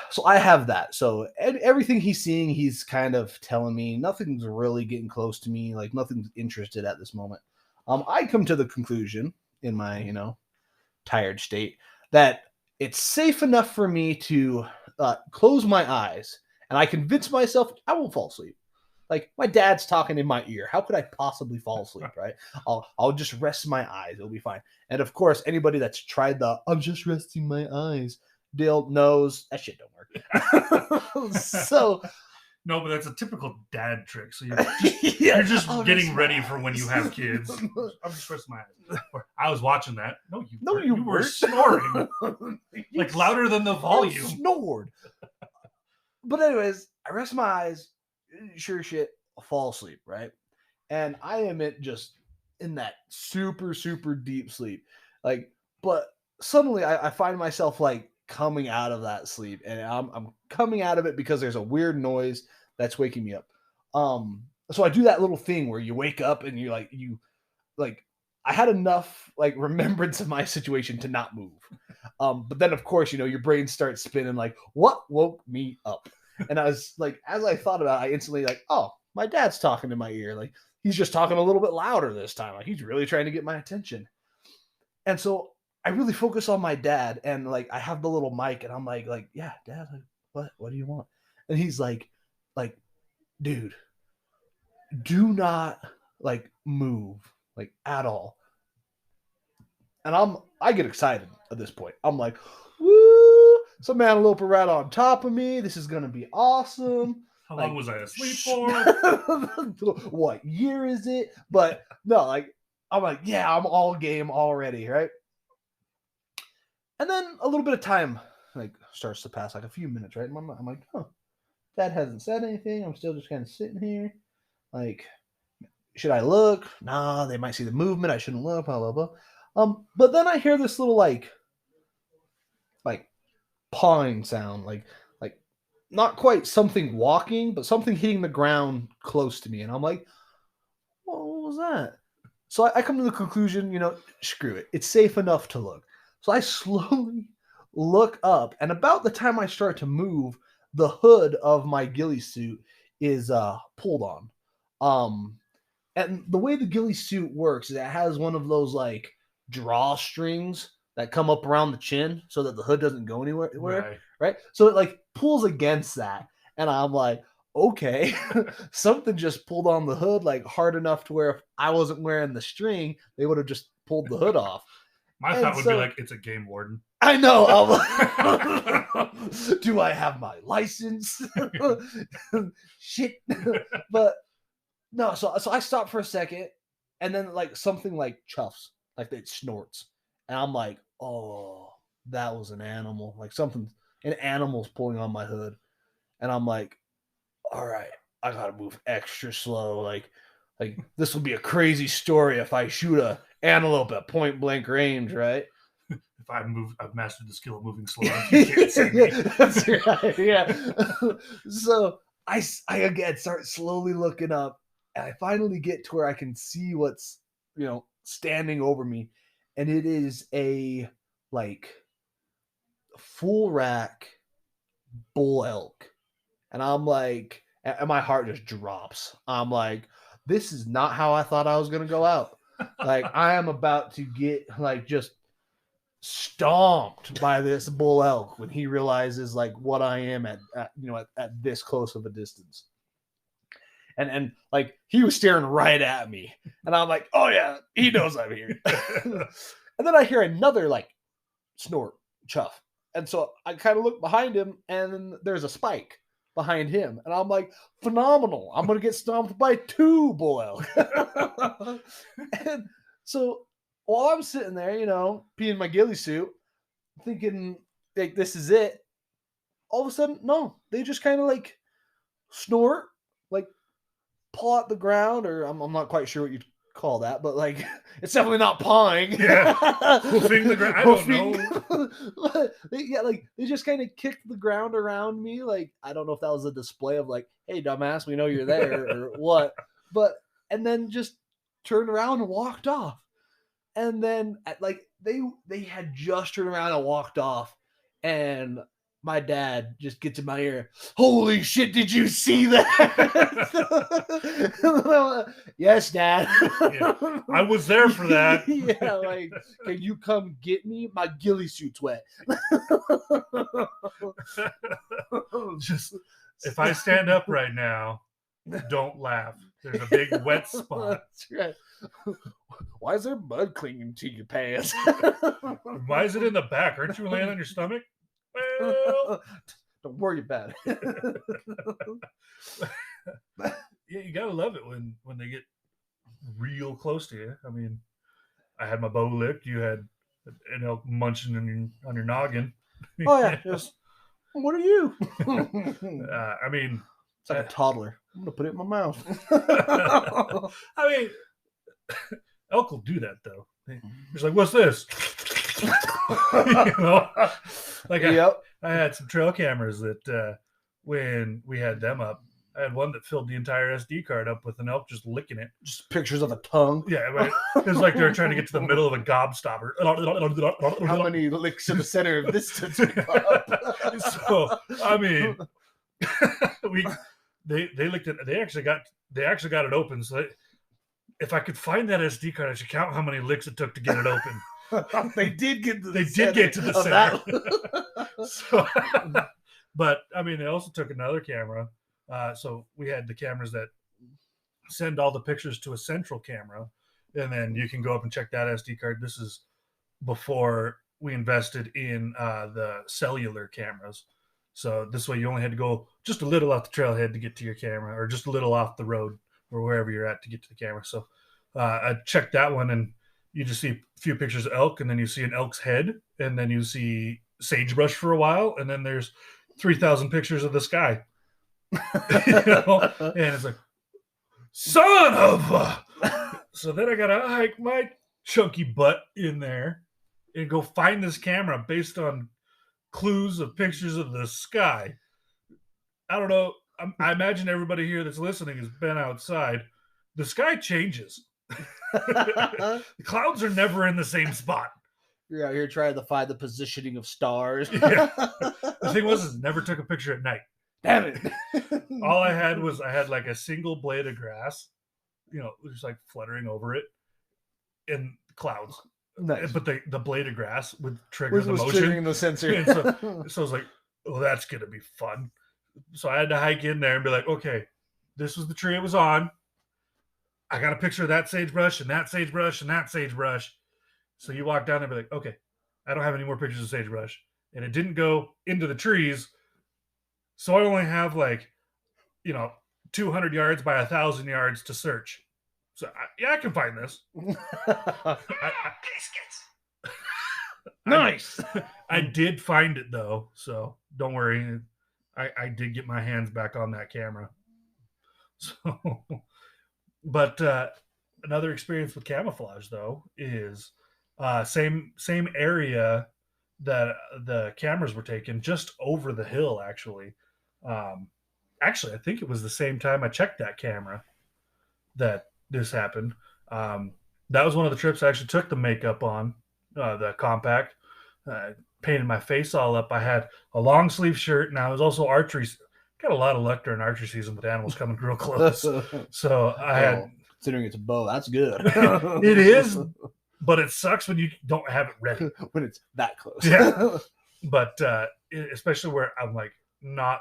So I have that. So everything he's seeing, he's kind of telling me. Nothing's really getting close to me. Like nothing's interested at this moment. I come to the conclusion in my, tired state that it's safe enough for me to close my eyes, and I convince myself I won't fall asleep. Like my dad's talking in my ear. How could I possibly fall asleep, right? I'll just rest my eyes. It'll be fine. And of course, anybody that's tried I'm just resting my eyes deal knows that shit don't work. So no, but that's a typical dad trick. So you're just getting ready for when you have kids. I'm just resting my eyes. I was watching that. No, you were snoring. Like louder than the volume. Snored. But anyways, I rest my eyes. Sure shit, I'll fall asleep, right? And I am just in that super, super deep sleep. Like, but suddenly I find myself like coming out of that sleep, and I'm coming out of it because there's a weird noise that's waking me up. So I do that little thing where you wake up and you I had enough like remembrance of my situation to not move. But then of course, your brain starts spinning like, what woke me up? And I was like, as I thought about it, I instantly like, oh, my dad's talking in my ear. Like he's just talking a little bit louder this time. Like he's really trying to get my attention. And so I really focus on my dad, and like I have the little mic, and I'm like, yeah, Dad, like, what do you want? And he's like, dude, do not like move like at all. And I get excited at this point. I'm like, woo, some antelope are right on top of me. This is gonna be awesome. How like, long was I asleep for? What year is it? But no, like I'm like, yeah, I'm all game already, right? And then a little bit of time like starts to pass, like a few minutes, right? And I'm like, oh, Dad hasn't said anything. I'm still just kind of sitting here. Like, should I look? Nah, they might see the movement. I shouldn't look, blah, blah, blah. But then I hear this little like pawing sound, like not quite something walking, but something hitting the ground close to me. And I'm like, what was that? So I come to the conclusion, screw it. It's safe enough to look. So I slowly look up, and about the time I start to move, the hood of my ghillie suit is pulled on. And the way the ghillie suit works is it has one of those like drawstrings that come up around the chin so that the hood doesn't go anywhere. Right? So it like pulls against that. And I'm like, okay, something just pulled on the hood like hard enough to where if I wasn't wearing the string, they would have just pulled the hood off. My thought would be like, it's a game warden. I know. Do I have my license? Shit. But no, so I stop for a second, and then like something like chuffs, like it snorts. And I'm like, oh, that was an animal. Like an animal's pulling on my hood. And I'm like, all right, I gotta move extra slow. Like this will be a crazy story if I shoot a antelope at point blank range, right? If I've mastered the skill of moving slow. You can't see me. That's right. Yeah. So I again start slowly looking up, and I finally get to where I can see what's standing over me, and it is a like full rack bull elk. And I'm like, and my heart just drops. I'm like, this is not how I thought I was going to go out. Like, I am about to get like just stomped by this bull elk when he realizes like what I am at this close of a distance. And like he was staring right at me, and I'm like, oh yeah, he knows I'm here. And then I hear another like snort, chuff, and so I kind of look behind him, and there's a spike behind him, and I'm like, phenomenal, I'm gonna get stomped by 2 bull elk. And so while I'm sitting there, peeing my ghillie suit, thinking like this is it, all of a sudden, no, they just kind of like snort, like paw at the ground, or I'm not quite sure what you'd call that, but like it's definitely not pawing. Yeah, hoofing the ground. I don't know. Yeah, like they just kind of kicked the ground around me. Like I don't know if that was a display of like, hey, dumbass, we know you're there, or what. But and then just turned around and walked off. And then like they had just turned around and walked off, and my dad just gets in my ear, holy shit, did you see that? Yes, Dad. Yeah, I was there for that. Yeah, like, can you come get me? My ghillie suit's wet. Just if I stand up right now, don't laugh. There's a big wet spot. That's right. Why is there mud clinging to your pants? Why is it in the back? Aren't you laying on your stomach? Well, don't worry about it. Yeah, you gotta love it when they get real close to you. I mean, I had my bow licked. You had an elk munching on your noggin. Oh yeah, just what are you? I mean, it's like a toddler. I'm gonna put it in my mouth. I mean, elk will do that though. He's like, "What's this?" You know, like Yep. I had some trail cameras that when we had them up, I had one that filled the entire SD card up with an elk just licking it. Just pictures of a tongue. Yeah, right. It was like they were trying to get to the middle of a gobstopper. How many licks in the center of this Tootsie Pop? So I mean, they licked it. They actually got it open. So if I could find that SD card, I should count how many licks it took to get it open. They did get to the They did get to the center. So, but I mean, they also took another camera. So we had the cameras that send all the pictures to a central camera, and then you can go up and check that SD card. This is before we invested in the cellular cameras. So this way you only had to go just a little off the trailhead to get to your camera, or just a little off the road or wherever you're at to get to the camera. So I checked that one, and you just see a few pictures of elk, and then you see an elk's head, and then you see sagebrush for a while, and then there's 3,000 pictures of the sky. You know? And it's like, son of So then I gotta hike my chunky butt in there and go find this camera based on clues of pictures of the sky. I don't know. I imagine everybody here that's listening has been outside. The sky changes. The clouds are never in the same spot. You're out here trying to find the positioning of stars. Yeah. The thing was, is never took a picture at night. Damn it. All I had like a single blade of grass, just like fluttering over it, and clouds. Nice. But the blade of grass would trigger the motion. Triggering the sensor. And so I was like, oh, that's going to be fun. So I had to hike in there and be like, okay, this was the tree it was on. I got a picture of that sagebrush and that sagebrush and that sagebrush. So you walk down there and be like, okay, I don't have any more pictures of sagebrush. And it didn't go into the trees. So I only have 200 yards by 1,000 yards to search. So I can find this. Nice. I did find it though, so don't worry. I did get my hands back on that camera. So, but another experience with camouflage though is same area that the cameras were taken, just over the hill actually. Actually, I think it was the same time I checked that camera that this happened. That was one of the trips I actually took the makeup on, the compact. Painted my face all up. I had a long sleeve shirt, and I was also archery. Got a lot of luck during archery season with animals coming real close. So I had, considering it's a bow, that's good. It is, but it sucks when you don't have it ready when it's that close. Yeah, but especially where I'm like not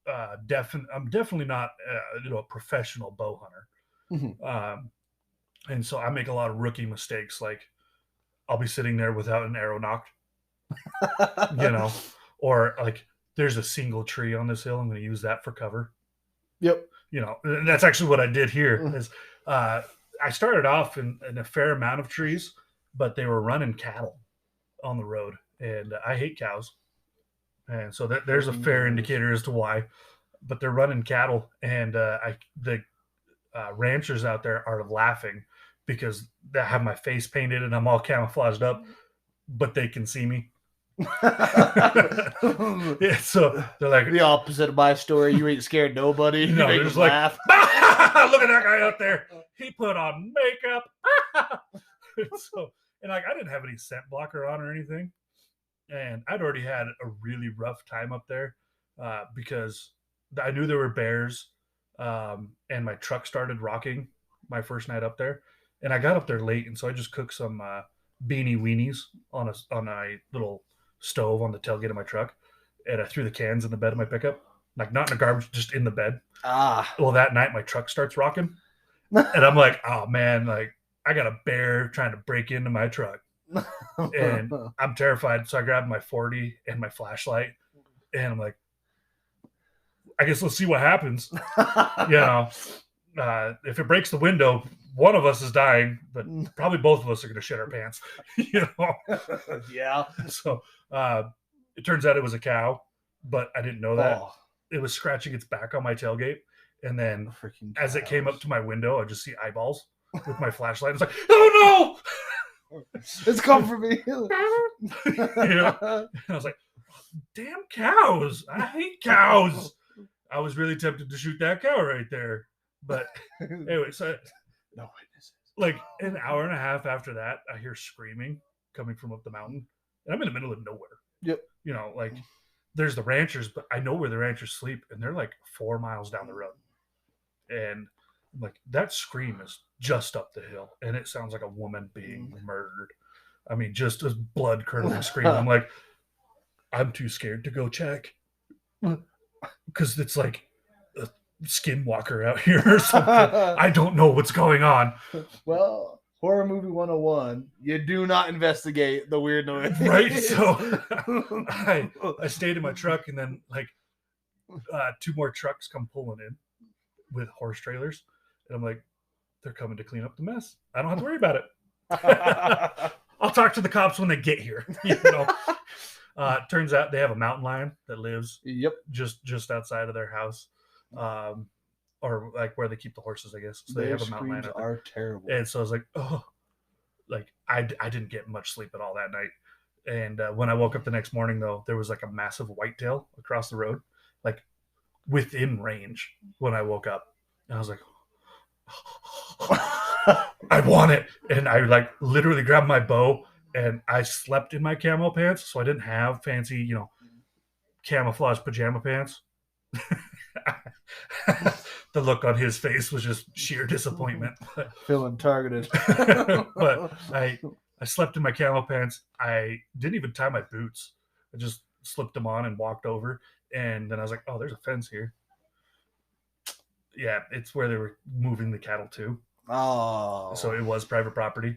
I'm definitely not a professional bow hunter. Mm-hmm. And so I make a lot of rookie mistakes. Like I'll be sitting there without an arrow nocked, or like there's a single tree on this hill. I'm going to use that for cover. Yep. And that's actually what I did here. Is I started off in a fair amount of trees, but they were running cattle on the road, and I hate cows. And so there's a fair indicator as to why. But they're running cattle, and the ranchers out there are laughing because they have my face painted and I'm all camouflaged up, but they can see me. Yeah, so they're like the opposite of my story. You ain't scared nobody. You they're just like, laugh. Look at that guy out there. He put on makeup. And I didn't have any scent blocker on or anything. And I'd already had a really rough time up there because I knew there were bears, and my truck started rocking my first night up there. And I got up there late, and so I just cooked some beanie weenies on a little stove on the tailgate of my truck, and I threw the cans in the bed of my pickup, like not in the garbage, just in the bed. Well, that night my truck starts rocking, and I'm like, oh man, like I got a bear trying to break into my truck. And I'm terrified, so I grabbed my 40 and my flashlight, and I'm like, I guess let's see what happens. If it breaks the window, one of us is dying, but probably both of us are going to shit our pants. Yeah. So it turns out it was a cow, but I didn't know that. It was scratching its back on my tailgate, and then as it came up to my window, I just see eyeballs with my flashlight. It's like, oh no! It's come for me. And I was like, damn cows. I hate cows. I was really tempted to shoot that cow right there. But anyway, so no witnesses. Like an hour and a half after that, I hear screaming coming from up the mountain. And I'm in the middle of nowhere. Yep. Like there's the ranchers, but I know where the ranchers sleep, and they're like 4 miles down the road. And I'm like, that scream is just up the hill, and it sounds like a woman being murdered. I mean, just a blood curdling scream. I'm like, I'm too scared to go check because it's like a skinwalker out here or something. I don't know what's going on. Well, horror movie 101, you do not investigate the weird noise. Right. So I stayed in my truck, and then like 2 more trucks come pulling in with horse trailers. And I'm like, they're coming to clean up the mess. I don't have to worry about it. I'll talk to the cops when they get here. Turns out they have a mountain lion that lives just outside of their house, or like where they keep the horses, I guess. So they have a mountain lion. Are terrible. And so I was like, oh, like I didn't get much sleep at all that night. And when I woke up the next morning, though, there was like a massive whitetail across the road, like within range when I woke up. And I was like, I want it. And I like literally grabbed my bow, and I slept in my camo pants. So I didn't have fancy, camouflage pajama pants. The look on his face was just sheer disappointment. Feeling targeted. But I slept in my camo pants. I didn't even tie my boots. I just slipped them on and walked over. And then I was like, oh, there's a fence here. Yeah, it's where they were moving the cattle to. Oh. So it was private property.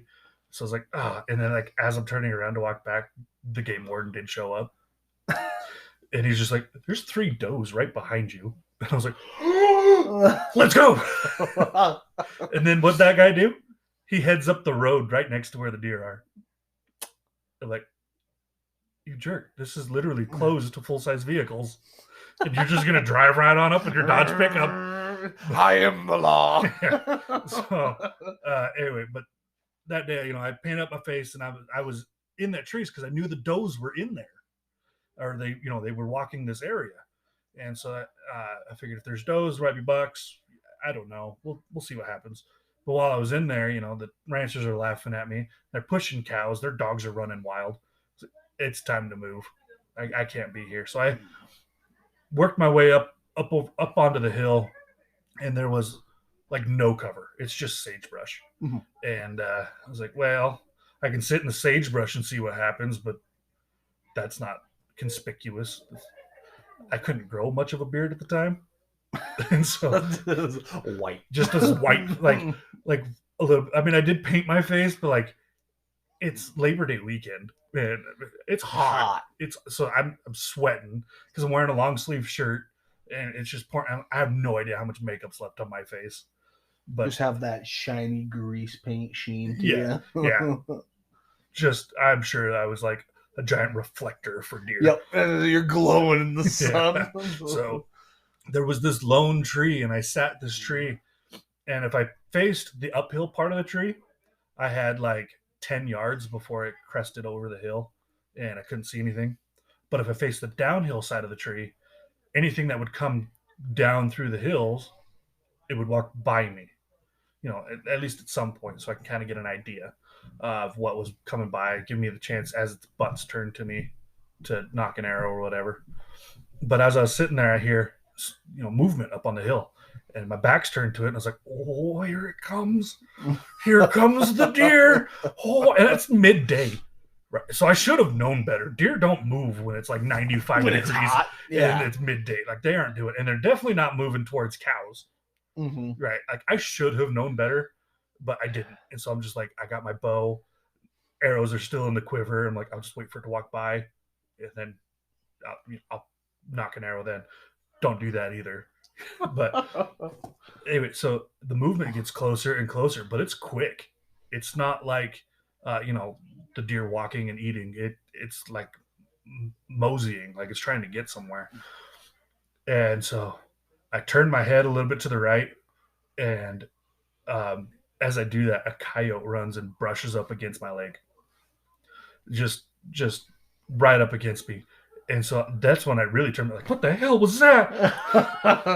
So I was like, and then like as I'm turning around to walk back, the game warden did show up. And he's just like, there's 3 does right behind you. And I was like, let's go. And then what'd that guy do? He heads up the road right next to where the deer are. They're like, you jerk. This is literally closed to full-size vehicles. And you're just going to drive right on up with your Dodge pickup. I am the law. So anyway, but that day, I painted up my face, and I was in that trees because I knew the does were in there. Or they were walking this area. And so I figured if there's does, there might be bucks. I don't know. We'll see what happens. But while I was in there, the ranchers are laughing at me. They're pushing cows. Their dogs are running wild. It's time to move. I can't be here. So I worked my way up onto the hill, and there was like no cover. It's just sagebrush. Mm-hmm. And I was like, well, I can sit in the sagebrush and see what happens, but that's not conspicuous. I couldn't grow much of a beard at the time. And so white, just as white, like a little. I mean, I did paint my face, but like it's Labor Day weekend, and it's hot. I'm sweating because I'm wearing a long sleeve shirt, and it's just pouring. I have no idea how much makeup's left on my face, but just have that shiny grease paint sheen to you. Yeah. Just I'm sure I was like a giant reflector for deer. Yep, and you're glowing in the sun. So there was this lone tree, and I sat this tree, and if I faced the uphill part of the tree, I had like 10 yards before it crested over the hill, and I couldn't see anything. But if I faced the downhill side of the tree, anything that would come down through the hills, it would walk by me, at least at some point, so I can kind of get an idea of what was coming by, give me the chance as its butts turned to me to knock an arrow or whatever. But as I was sitting there, I hear movement up on the hill, and my back's turned to it, and I was like, oh, here it comes. Here comes the deer. Oh, and it's midday. Right. So I should have known better. Deer don't move when it's like 95 when degrees it's hot. Yeah. And it's midday. Like they aren't doing it. And they're definitely not moving towards cows. Mm-hmm. Right. Like I should have known better, but I didn't. And so I'm just like, I got my bow. Arrows are still in the quiver. I'm like, I'll just wait for it to walk by, and then I'll knock an arrow then. Don't do that either. But anyway, so the movement gets closer and closer, but it's quick. It's not like, the deer walking and eating. It's like moseying, like it's trying to get somewhere. And so I turned my head a little bit to the right, and as I do that, a coyote runs and brushes up against my leg, just right up against me. And so that's when I really turned like, what the hell was that?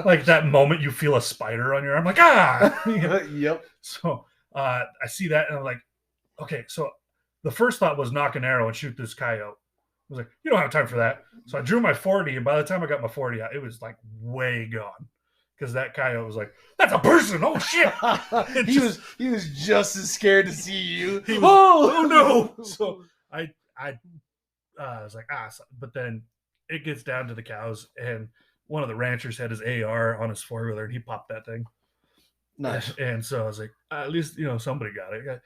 Like that moment you feel a spider on your arm, like, ah. Yep. So I see that and I'm like, okay. So the first thought was knock an arrow and shoot this coyote. I was like, you don't have time for that. So I drew my 40, and by the time I got my 40 out, it was like way gone. Because that coyote was like, that's a person. Oh shit. he was just as scared to see you. He was, oh no. So I was like, but then it gets down to the cows, and one of the ranchers had his AR on his 4-wheeler, and he popped that thing. Nice. And so I was like, at least, somebody got it.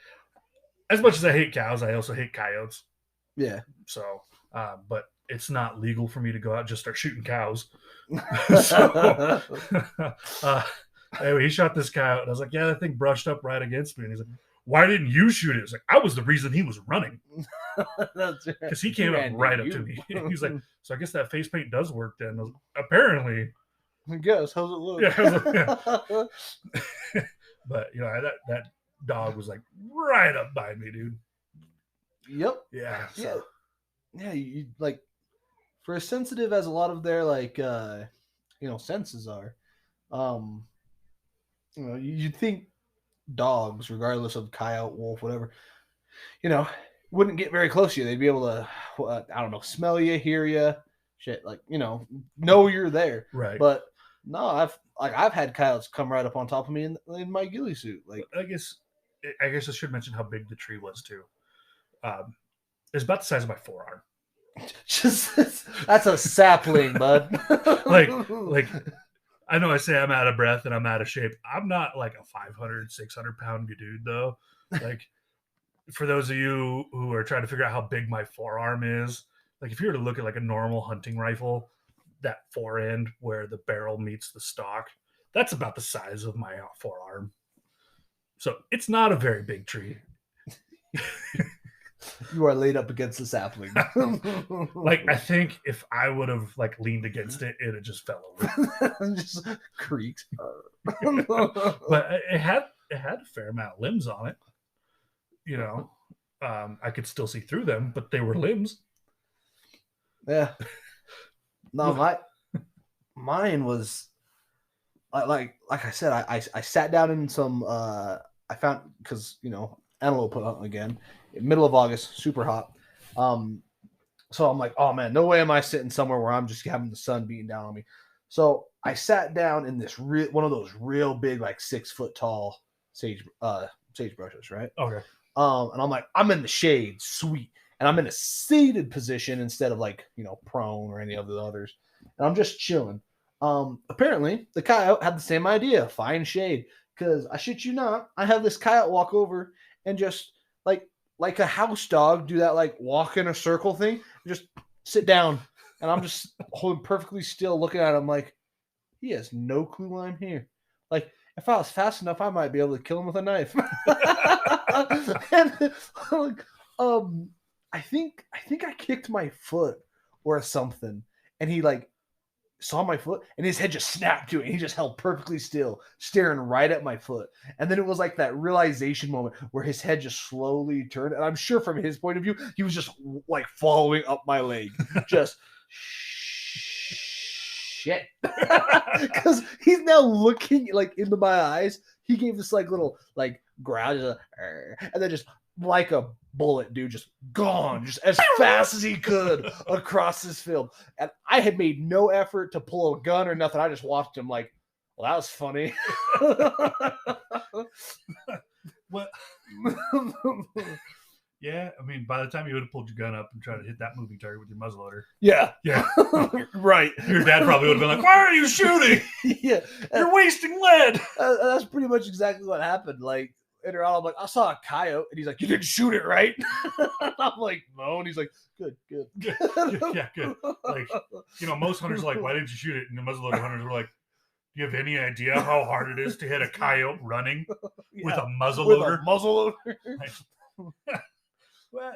As much as I hate cows, I also hate coyotes. Yeah. So, but it's not legal for me to go out and just start shooting cows. Anyway, he shot this coyote, and I was like, yeah, that thing brushed up right against me. And he's like, why didn't you shoot it? It's like, I was the reason he was running. Because he came up right up to me. He's like, so I guess that face paint does work then. Apparently. I guess. How's it look? Yeah. But, that dog was like right up by me, dude. Yep. Yeah. So. Yeah. You like, for as sensitive as a lot of their senses are, you'd think dogs, regardless of coyote, wolf, whatever, wouldn't get very close to you. They'd be able to, smell you, hear you, shit, like, know you're there. Right. But no, I've had coyotes come right up on top of me in my ghillie suit. Like, I guess I should mention how big the tree was too. It's about the size of my forearm. That's a sapling, bud. like I know I say I'm out of breath and I'm out of shape. I'm not like a 500, 600 pound dude though. Like, for those of you who are trying to figure out how big my forearm is, like if you were to look at like a normal hunting rifle, that fore end where the barrel meets the stock, that's about the size of my forearm. So it's not a very big tree. You are laid up against the sapling. Like, I think if I would have like leaned against it, it just fell over. Just creaked. But it had a fair amount of limbs on it. I could still see through them, but they were limbs. Yeah. No, mine was like I said, I sat down in some I found, because antelope hunting again, middle of August, super hot. So I'm like, oh man, no way am I sitting somewhere where I'm just having the sun beating down on me. So I sat down in this one of those real big, like 6 foot tall sagebrushes, right? Okay. And I'm like, I'm in the shade, sweet. And I'm in a seated position instead of like, prone or any of the others. And I'm just chilling. Apparently the coyote had the same idea, find shade. Because I shit you not, I have this coyote walk over and just like a house dog do that, like walk in a circle thing, just sit down. And I'm just holding perfectly still, looking at him like, he has no clue I'm here. Like, if I was fast enough, I might be able to kill him with a knife. And, I think I kicked my foot or something, and he saw my foot, and his head just snapped to it. And he just held perfectly still, staring right at my foot. And then it was like that realization moment where his head just slowly turned. And I'm sure from his point of view, he was just like following up my leg, just shit, because he's now looking like into my eyes. He gave this like little like growl, and then just like a bullet, dude, just gone, just as fast as he could across this field. And I had made no effort to pull a gun or nothing. I just watched him like, well, that was funny. What? Yeah, I mean, by the time you would have pulled your gun up and tried to hit that moving target with your muzzleloader. Yeah. Right. Your dad probably would have been like, why are you shooting? Yeah. You're wasting lead. That's pretty much exactly what happened. Like, later on, I'm like, I saw a coyote, and he's like, you didn't shoot it, right? I'm like, no. And he's like, good. Yeah, good. Like, most hunters are like, why didn't you shoot it? And the muzzleloader hunters were like, do you have any idea how hard it is to hit a coyote running with a muzzleloader? Well,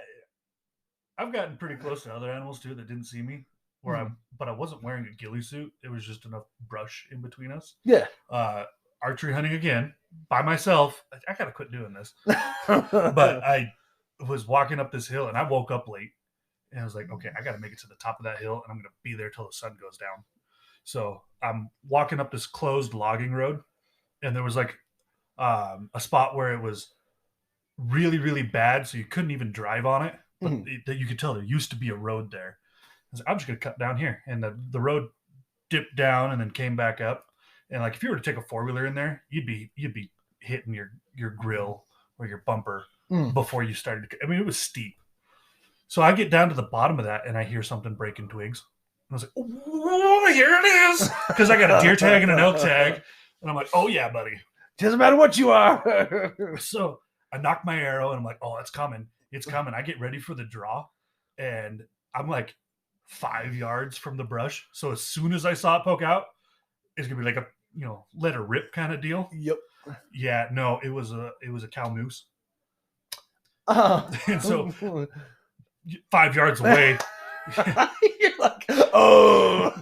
I've gotten pretty close to other animals too that didn't see me. But I wasn't wearing a ghillie suit. It was just enough brush in between us. Yeah. archery hunting again by myself. I gotta quit doing this. But I was walking up this hill and I woke up late and I was like, okay, I gotta make it to the top of that hill and I'm gonna be there till the sun goes down. So I'm walking up this closed logging road and there was like a spot where it was really, really bad, so you couldn't even drive on it. But you could tell there used to be a road there. I was like, I'm just gonna cut down here, and the road dipped down and then came back up. And like if you were to take a 4-wheeler in there, you'd be hitting your grill or your bumper before you started. I mean, it was steep. So I get down to the bottom of that and I hear something breaking twigs. And I was like, oh, here it is, because I got a deer tag and an elk tag, and I'm like, oh yeah, buddy. Doesn't matter what you are. So I knock my arrow and I'm like, oh, it's coming. It's coming. I get ready for the draw and I'm like 5 yards from the brush. So as soon as I saw it poke out, it's gonna be like a let her rip kind of deal. Yep. Yeah, no, it was a cow moose. And so 5 yards away. You're like, oh.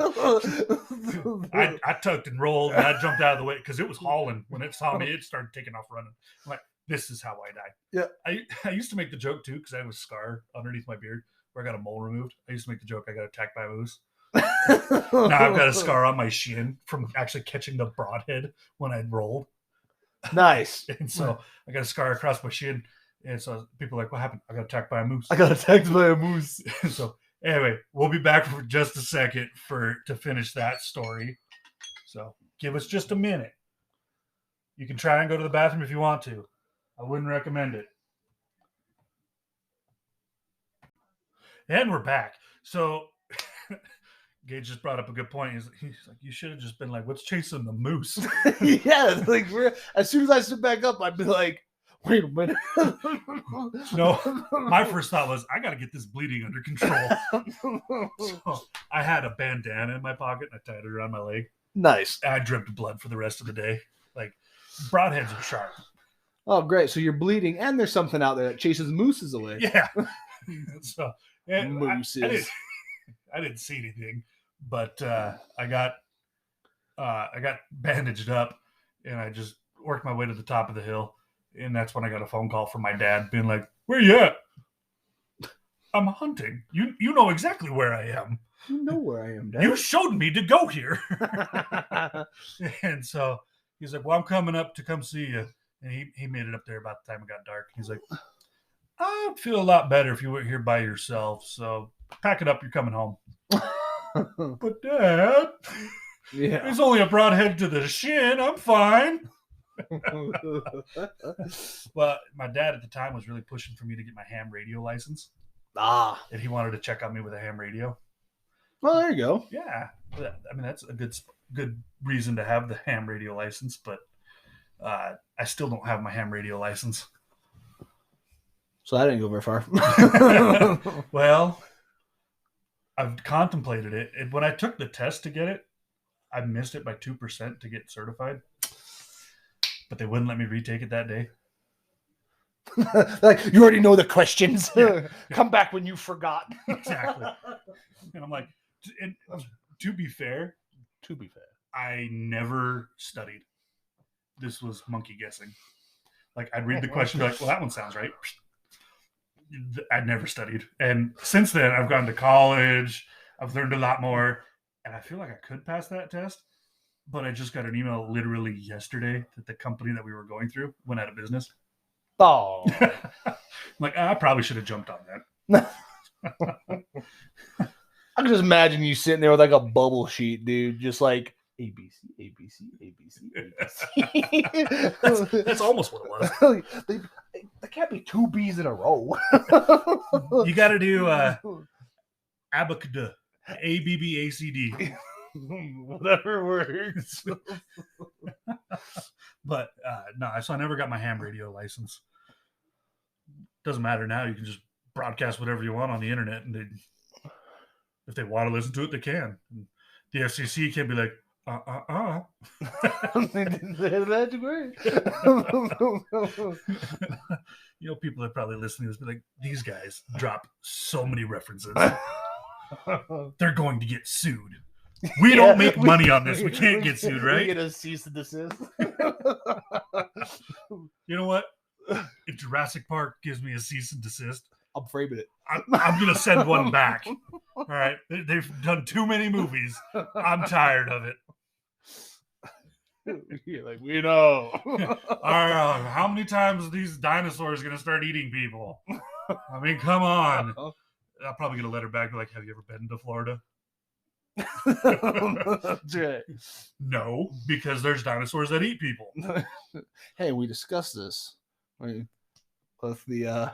I tucked and rolled and I jumped out of the way because it was hauling. When it saw me, it started taking off running. I'm like, this is how I die. Yeah. I used to make the joke too because I have a scar underneath my beard where I got a mole removed. I used to make the joke I got attacked by a moose. Now I've got a scar on my shin from actually catching the broadhead when I rolled. Nice. And so I got a scar across my shin. And so people are like, what happened? I got attacked by a moose. I got attacked by a moose. So anyway, we'll be back for just a second to finish that story. So give us just a minute. You can try and go to the bathroom if you want to. I wouldn't recommend it. And we're back. So Gage just brought up a good point. He's like, you should have just been like, what's chasing the moose? Yeah, like as soon as I sit back up, I'd be like, wait a minute. No, my first thought was, I got to get this bleeding under control. So I had a bandana in my pocket and I tied it around my leg. Nice. And I dripped blood for the rest of the day. Like, broadheads are sharp. Oh, great. So you're bleeding and there's something out there that chases mooses away. Yeah. So mooses. I didn't see anything, but I got bandaged up and I just worked my way to the top of the hill. And that's when I got a phone call from my dad being like, where you at? I'm hunting. You know exactly where I am. You know where I am, Dad. You showed me to go here. And so he's like, well, I'm coming up to come see you. And he made it up there about the time it got dark. He's like, I'd feel a lot better if you were here by yourself. So pack it up. You're coming home. But Dad, there's only a broadhead to the shin. I'm fine. But my dad at the time was really pushing for me to get my ham radio license. And he wanted to check on me with a ham radio. Well, there you go. Yeah. I mean, that's a good reason to have the ham radio license, but I still don't have my ham radio license. So that didn't go very far. Well, I've contemplated it. And when I took the test to get it, I missed it by 2% to get certified. But they wouldn't let me retake it that day. Like, you already know the questions. Yeah. Come back when you forgot. Exactly. And I'm like, and to be fair, I never studied. This was monkey guessing. Like, I'd read the question, be like, well, that one sounds right. I'd never studied. And since then, I've gone to college. I've learned a lot more. And I feel like I could pass that test. But I just got an email literally yesterday that the company that we were going through went out of business. Oh. I'm like, I probably should have jumped on that. I can just imagine you sitting there with like a bubble sheet, dude. Just like, ABC, ABC, ABC, ABC. That's almost what it was. There can't be two B's in a row. You got to do abacd, ABBACD. Whatever works. But no, so I never got my ham radio license. Doesn't matter now. You can just broadcast whatever you want on the internet, and if they want to listen to it, they can. And the FCC can be like, That's great. People that probably listening to this be like, these guys drop so many references. They're going to get sued. We don't make money on this. We can't get sued, right? We get a cease and desist. You know what? If Jurassic Park gives me a cease and desist, I'm framing it. I'm going to send one back. All right. They've done too many movies. I'm tired of it. You're like, we know. How many times are these dinosaurs going to start eating people? I mean, come on. I'm probably going to let her back. Like, have you ever been to Florida? That's right. No, because there's dinosaurs that eat people. Hey, we discussed this with the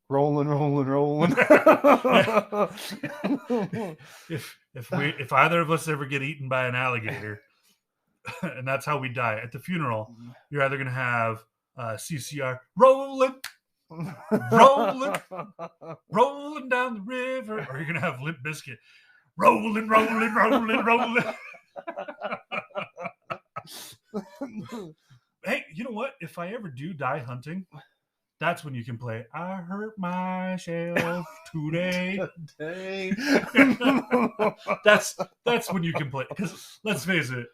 rolling. If either of us ever get eaten by an alligator, and that's how we die at the funeral, you're either gonna have CCR rolling down the river, or you're gonna have Limp Bizkit rolling. Hey, you know what? If I ever do die hunting, that's when you can play I Hurt Myself Today. That's when you can play. Because let's face it,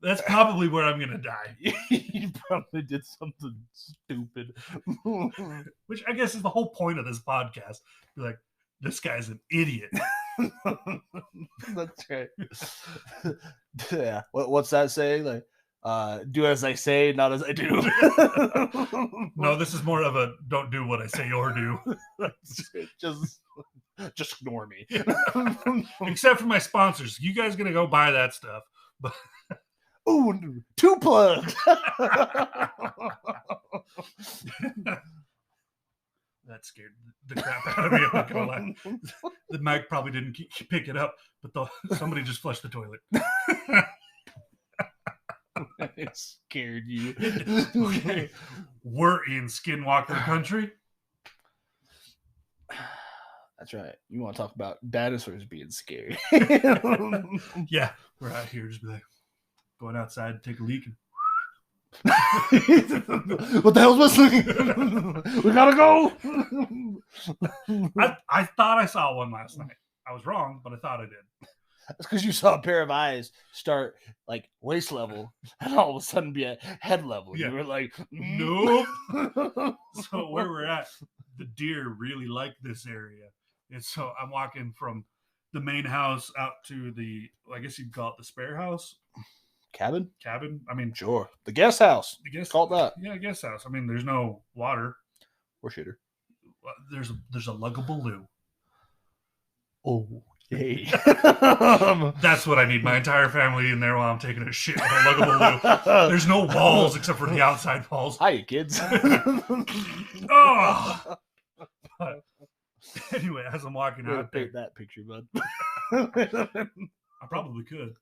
that's probably where I'm going to die. You probably did something stupid. Which I guess is the whole point of this podcast. Be like, this guy's an idiot. That's right. Yeah. What's that saying? Like, do as I say, not as I do. No, this is more of a don't do what I say or do. Just ignore me. Except for my sponsors. You guys gonna go buy that stuff. But ooh, 2 plugs. That scared the crap out of me. I'm not gonna lie. The mic probably didn't pick it up, but somebody just flushed the toilet. It scared you. Okay. We're in Skinwalker country. That's right. You want to talk about dinosaurs being scary. Yeah, we're out here just be like going outside to take a leak. What the hell's whistling? We gotta go. I thought I saw one last night. I was wrong, but I thought I did. That's because you saw a pair of eyes start like waist level and all of a sudden be at head level. Yeah. You were like, nope. So where we're at, the deer really like this area. And so I'm walking from the main house out to the, I guess you'd call it the spare house. Cabin? I mean, sure. The guest house. Call it that. Yeah, guest house. I mean, there's no water. Or shitter. There's a luggable loo. Oh, yay. That's what I need. My entire family in there while I'm taking a shit with a luggable loo. There's no walls except for the outside walls. Hiya, kids. Oh. But anyway, as I'm walking out there, paint that picture, bud. I probably could.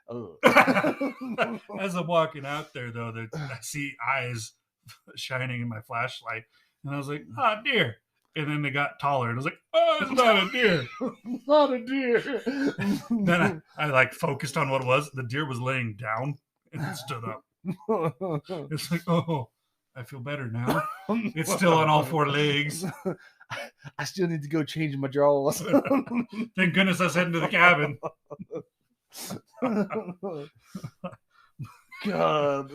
Oh. As I'm walking out there, though, I see eyes shining in my flashlight, and I was like, "Oh, deer!" And then they got taller, and I was like, "Oh, it's not a deer! It's not a deer!" Then I like focused on what it was. The deer was laying down and it stood up. It's like, oh, I feel better now. It's still on all 4 legs. I still need to go change my drawers. Thank goodness I was heading to the cabin. God.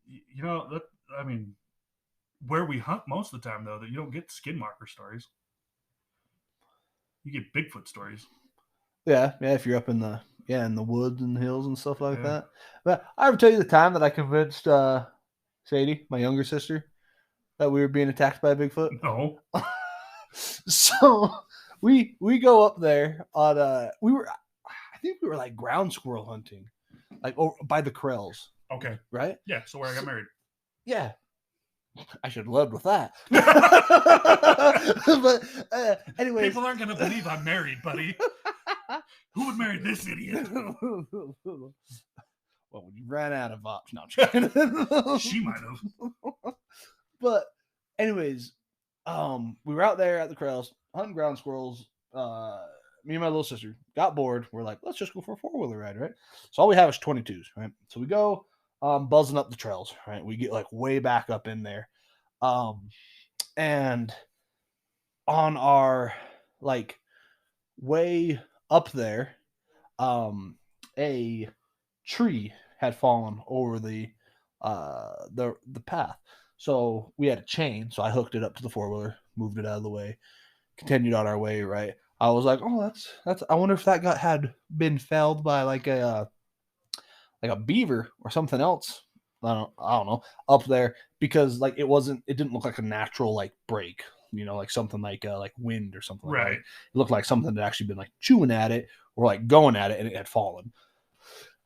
You know, I mean, where we hunt most of the time, though, that you don't get skinwalker stories. You get Bigfoot stories. Yeah, if you're up in the woods and the hills and stuff like that. But I ever tell you the time that I convinced Sadie, my younger sister, that we were being attacked by a Bigfoot? No. So we go up there on I think we were like ground squirrel hunting, like by the Krells. Okay. Right? Yeah. So where I got married. Yeah. I should have loved with that. But anyways, people aren't going to believe I'm married, buddy. Who would marry this idiot? Well, when you ran out of options, no, she might have. But anyways, we were out there at the Krells hunting ground squirrels. Me and my little sister got bored. We're like, let's just go for a 4-wheeler ride, right? So all we have is 22s, right? So we go buzzing up the trails, right? We get like way back up in there. And on our like way up there, a tree had fallen over the path. So we had a chain. So I hooked it up to the 4-wheeler, moved it out of the way, continued on our way. Right. I was like, oh, that's. I wonder if that had been felled by like a beaver or something else. I don't know up there, because like it didn't look like a natural like break, like something like wind or something like that. Right. It looked like something that actually been like chewing at it or like going at it, and it had fallen.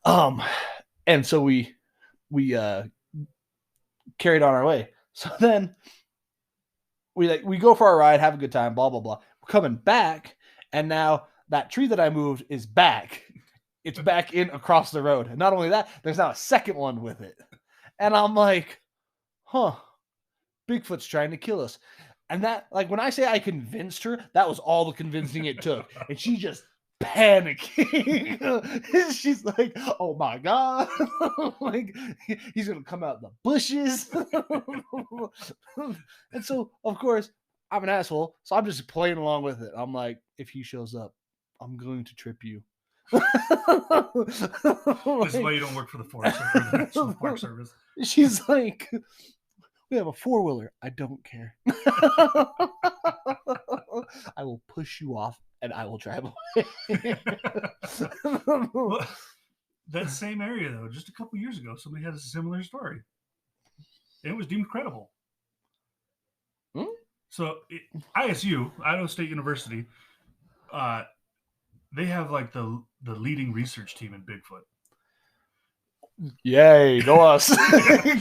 And so we carried on our way. So then we go for our ride, have a good time, blah blah blah. We're coming back, and now that tree that I moved is back. It's back in across the road. And not only that, there's now a second one with it. And I'm like, huh, Bigfoot's trying to kill us. And that, like, when I say I convinced her, that was all the convincing it took. And she just panicking. She's like, oh my God. Like, he's going to come out the bushes. And so, of course, I'm an asshole. So I'm just playing along with it. I'm like, if he shows up, I'm going to trip you. This is why you don't work for the Forest Service or the National Park Service. She's like, we have a 4-wheeler. I don't care. I will push you off and I will drive away. Well, that same area, though, just a couple years ago, somebody had a similar story. It was deemed credible. So ISU, Idaho State University, they have like the leading research team in Bigfoot. Yay, go us.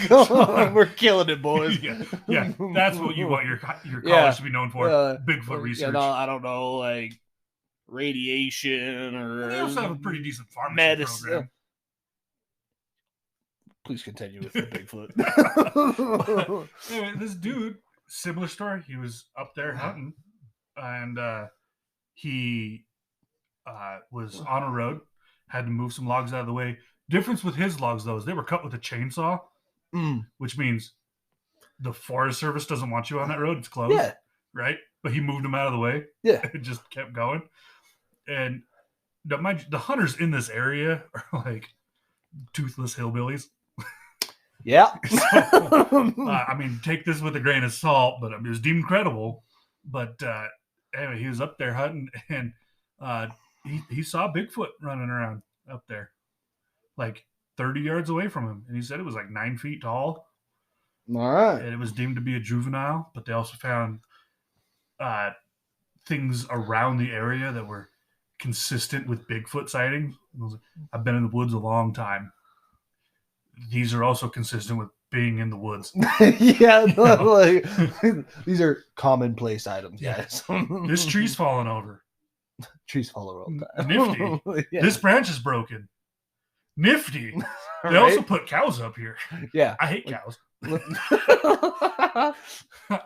Go on. We're killing it, boys. Yeah, that's what you want your college to be known for. Bigfoot research. Yeah, no, I don't know, like radiation or... They also have a pretty decent pharmacy program. Please continue with the Bigfoot. Anyway, this dude, similar story. He was up there hunting, and he was on a road, had to move some logs out of the way. Difference with his logs, though, is they were cut with a chainsaw, which means the Forest Service doesn't want you on that road. It's closed, right? But he moved them out of the way. Yeah. It just kept going. And the hunters in this area are like toothless hillbillies. Yeah. I mean, take this with a grain of salt, but it was deemed credible. But anyway, he was up there hunting, and he saw Bigfoot running around up there, like 30 yards away from him. And he said it was like 9 feet tall. All right. And it was deemed to be a juvenile, but they also found things around the area that were consistent with Bigfoot sightings. I've been in the woods a long time. These are also consistent with being in the woods. Yeah, like, these are commonplace items, guys. This tree's falling over. Trees fall over all the time. Nifty. Yeah. This branch is broken. Nifty. They right? also put cows up here. Yeah. I hate cows. I'm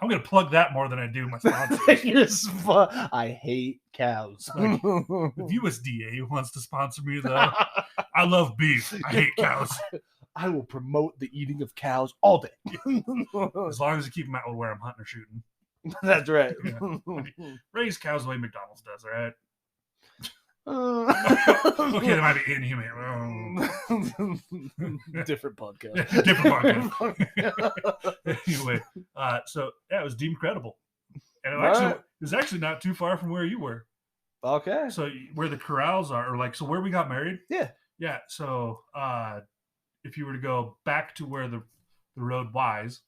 going to plug that more than I do my sponsors. I hate cows. Like, if USDA wants to sponsor me, though, I love beef. I hate cows. I will promote the eating of cows all day. As long as you keep them out where I'm hunting or shooting. That's right. Yeah. Raise cows the way McDonald's does, right? Okay, that might be inhumane. Different podcast. Different podcast. Anyway, so yeah, it was deemed credible, and it was actually not too far from where you were. Okay. So where the corrals are, or like, so where we got married. Yeah. So if you were to go back to where the road lies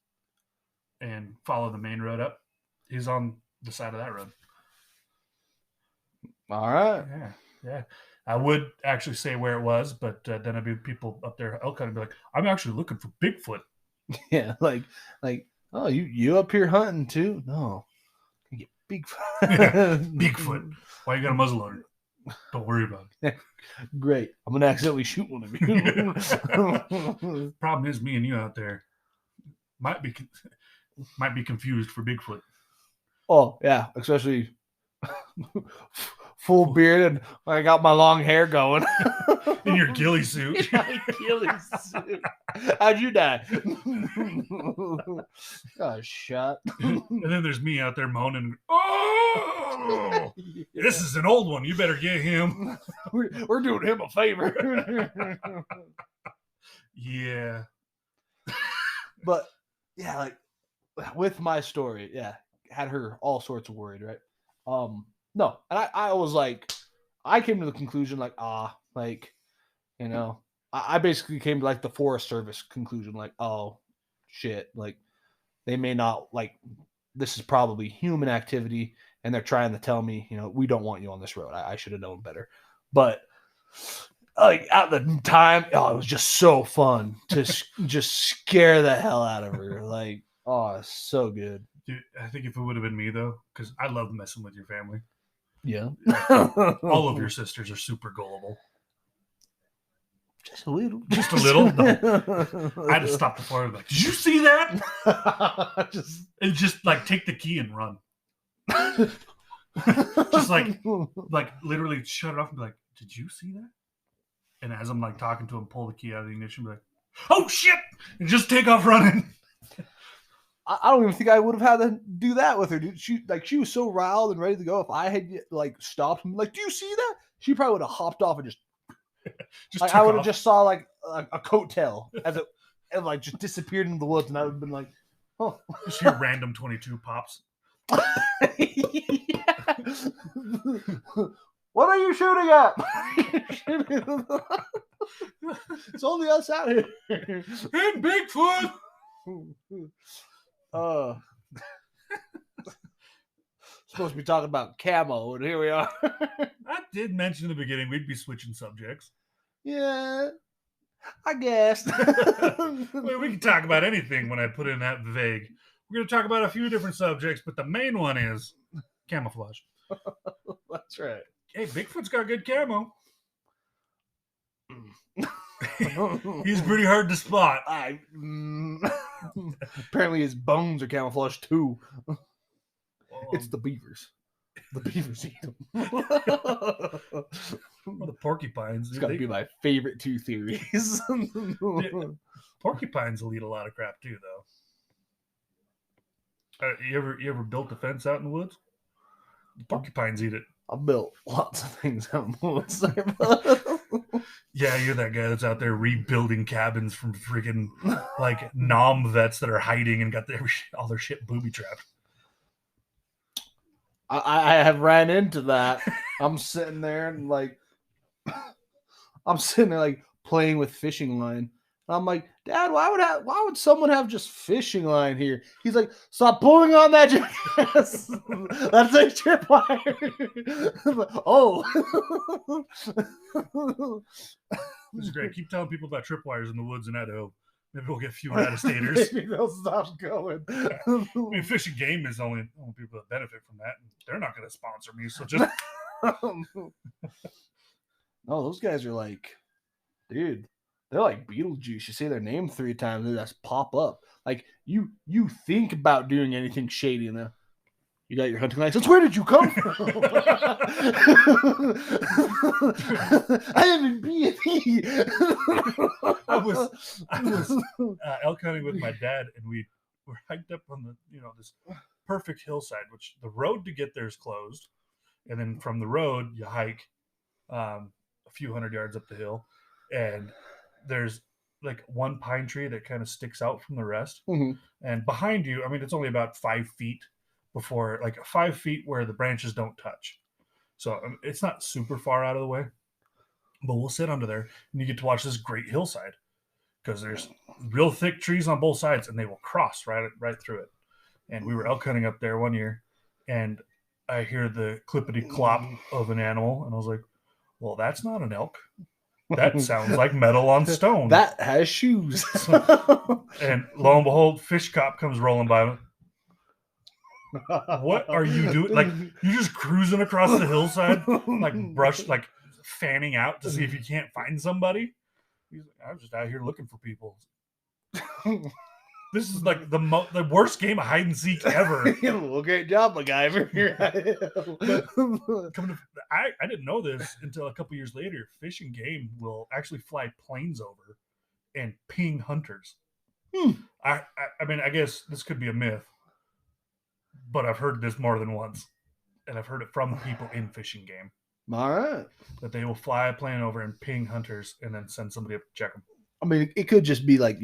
and follow the main road up, he's on the side of that road. All right. Yeah. I would actually say where it was, but then I'd be people up there elk hunting be like, I'm actually looking for Bigfoot. Yeah, like, oh, you up here hunting too? No, you get Bigfoot. Yeah, Bigfoot. Why you got a muzzleloader? Don't worry about it. Great. I'm gonna accidentally shoot one of you. Problem is, me and you out there might be confused for Bigfoot. Oh yeah, especially full beard, and I got my long hair going. In your ghillie suit. How'd you die? Got shot. And then there's me out there moaning. Oh, this is an old one. You better get him. We're doing him a favor. Yeah. But yeah, like with my story, yeah, had her all sorts of worried, right? No, and I was like, I came to the conclusion like, like, you know, I basically came to like the Forest Service conclusion, like, oh shit, like they may not like this is probably human activity, and they're trying to tell me, you know, we don't want you on this road. I should have known better, but like at the time, oh, it was just so fun to just scare the hell out of her. Like, oh, so good. Dude, I think if it would have been me though, because I love messing with your family. Yeah. All of your sisters are super gullible. Just a little. Just a little? No. I had to stop the floor. Like, did you see that? just like take the key and run. Just like literally shut it off and be like, did you see that? And as I'm like talking to him, pull the key out of the ignition, be like, oh shit! And just take off running. I don't even think I would have had to do that with her, dude. She was so riled and ready to go. If I had like stopped and like, do you see that? She probably would have hopped off and just like, I would have just saw like a coattail as it like just disappeared into the woods, and I would have been like, oh, just hear random 22 pops. What are you shooting at? It's only us out here. And Bigfoot. Supposed to be talking about Camo, and here we are. I did mention in the beginning we'd be switching subjects. Yeah, I guess. Well, we can talk about anything when I put in that vague. We're going to talk about a few different subjects, but the main one is camouflage. That's right. Hey, Bigfoot's got good camo. He's pretty hard to spot. Apparently his bones are camouflaged too. It's the beavers. The beavers eat them. Well, the porcupines. It's got to be my favorite two theories. Porcupines will eat a lot of crap too, though. You ever built a fence out in the woods? Porcupines eat it. I've built lots of things out in the woods. Yeah, you're that guy that's out there rebuilding cabins from freaking like nom vets that are hiding and got all their shit booby trapped. I have ran into that. I'm sitting there and like playing with fishing line. And I'm like, Dad, why would someone have just fishing line here? He's like, stop pulling on that. That's a tripwire. Like, oh. This is great. Keep telling people about tripwires in the woods in Idaho. Maybe we'll get fewer out-of-staters. Maybe they'll stop going. I mean, Fish and Game is the only people that benefit from that. They're not going to sponsor me, so just... No, those guys are like, dude, they're like Beetlejuice. You say their name 3 times, they just pop up. Like, you think about doing anything shady, and then you got your hunting license. Where did you come from? I am in B&E. I was elk hunting with my dad, and we were hiked up on the this perfect hillside, which the road to get there is closed, and then from the road you hike a few hundred yards up the hill, and there's like one pine tree that kind of sticks out from the rest, and behind you, I mean, it's only about 5 feet before, like 5 feet where the branches don't touch. So it's not super far out of the way, but we'll sit under there and you get to watch this great hillside because there's real thick trees on both sides and they will cross right through it. And we were elk hunting up there one year and I hear the clippity clop of an animal and I was like, well, that's not an elk. That sounds like metal on stone. That has shoes. And lo and behold, fish cop comes rolling by. What are you doing? Like, you're just cruising across the hillside, like brush, like fanning out to see if you can't find somebody. He's like, I was just out here looking for people. This is like the worst game of hide and seek ever. Well, great job, MacGyver. I didn't know this until a couple years later. Fish and Game will actually fly planes over and ping hunters. I mean, I guess this could be a myth, but I've heard this more than once, and I've heard it from people in Fish and Game. All right. That they will fly a plane over and ping hunters and then send somebody up to check them. I mean, it could just be like,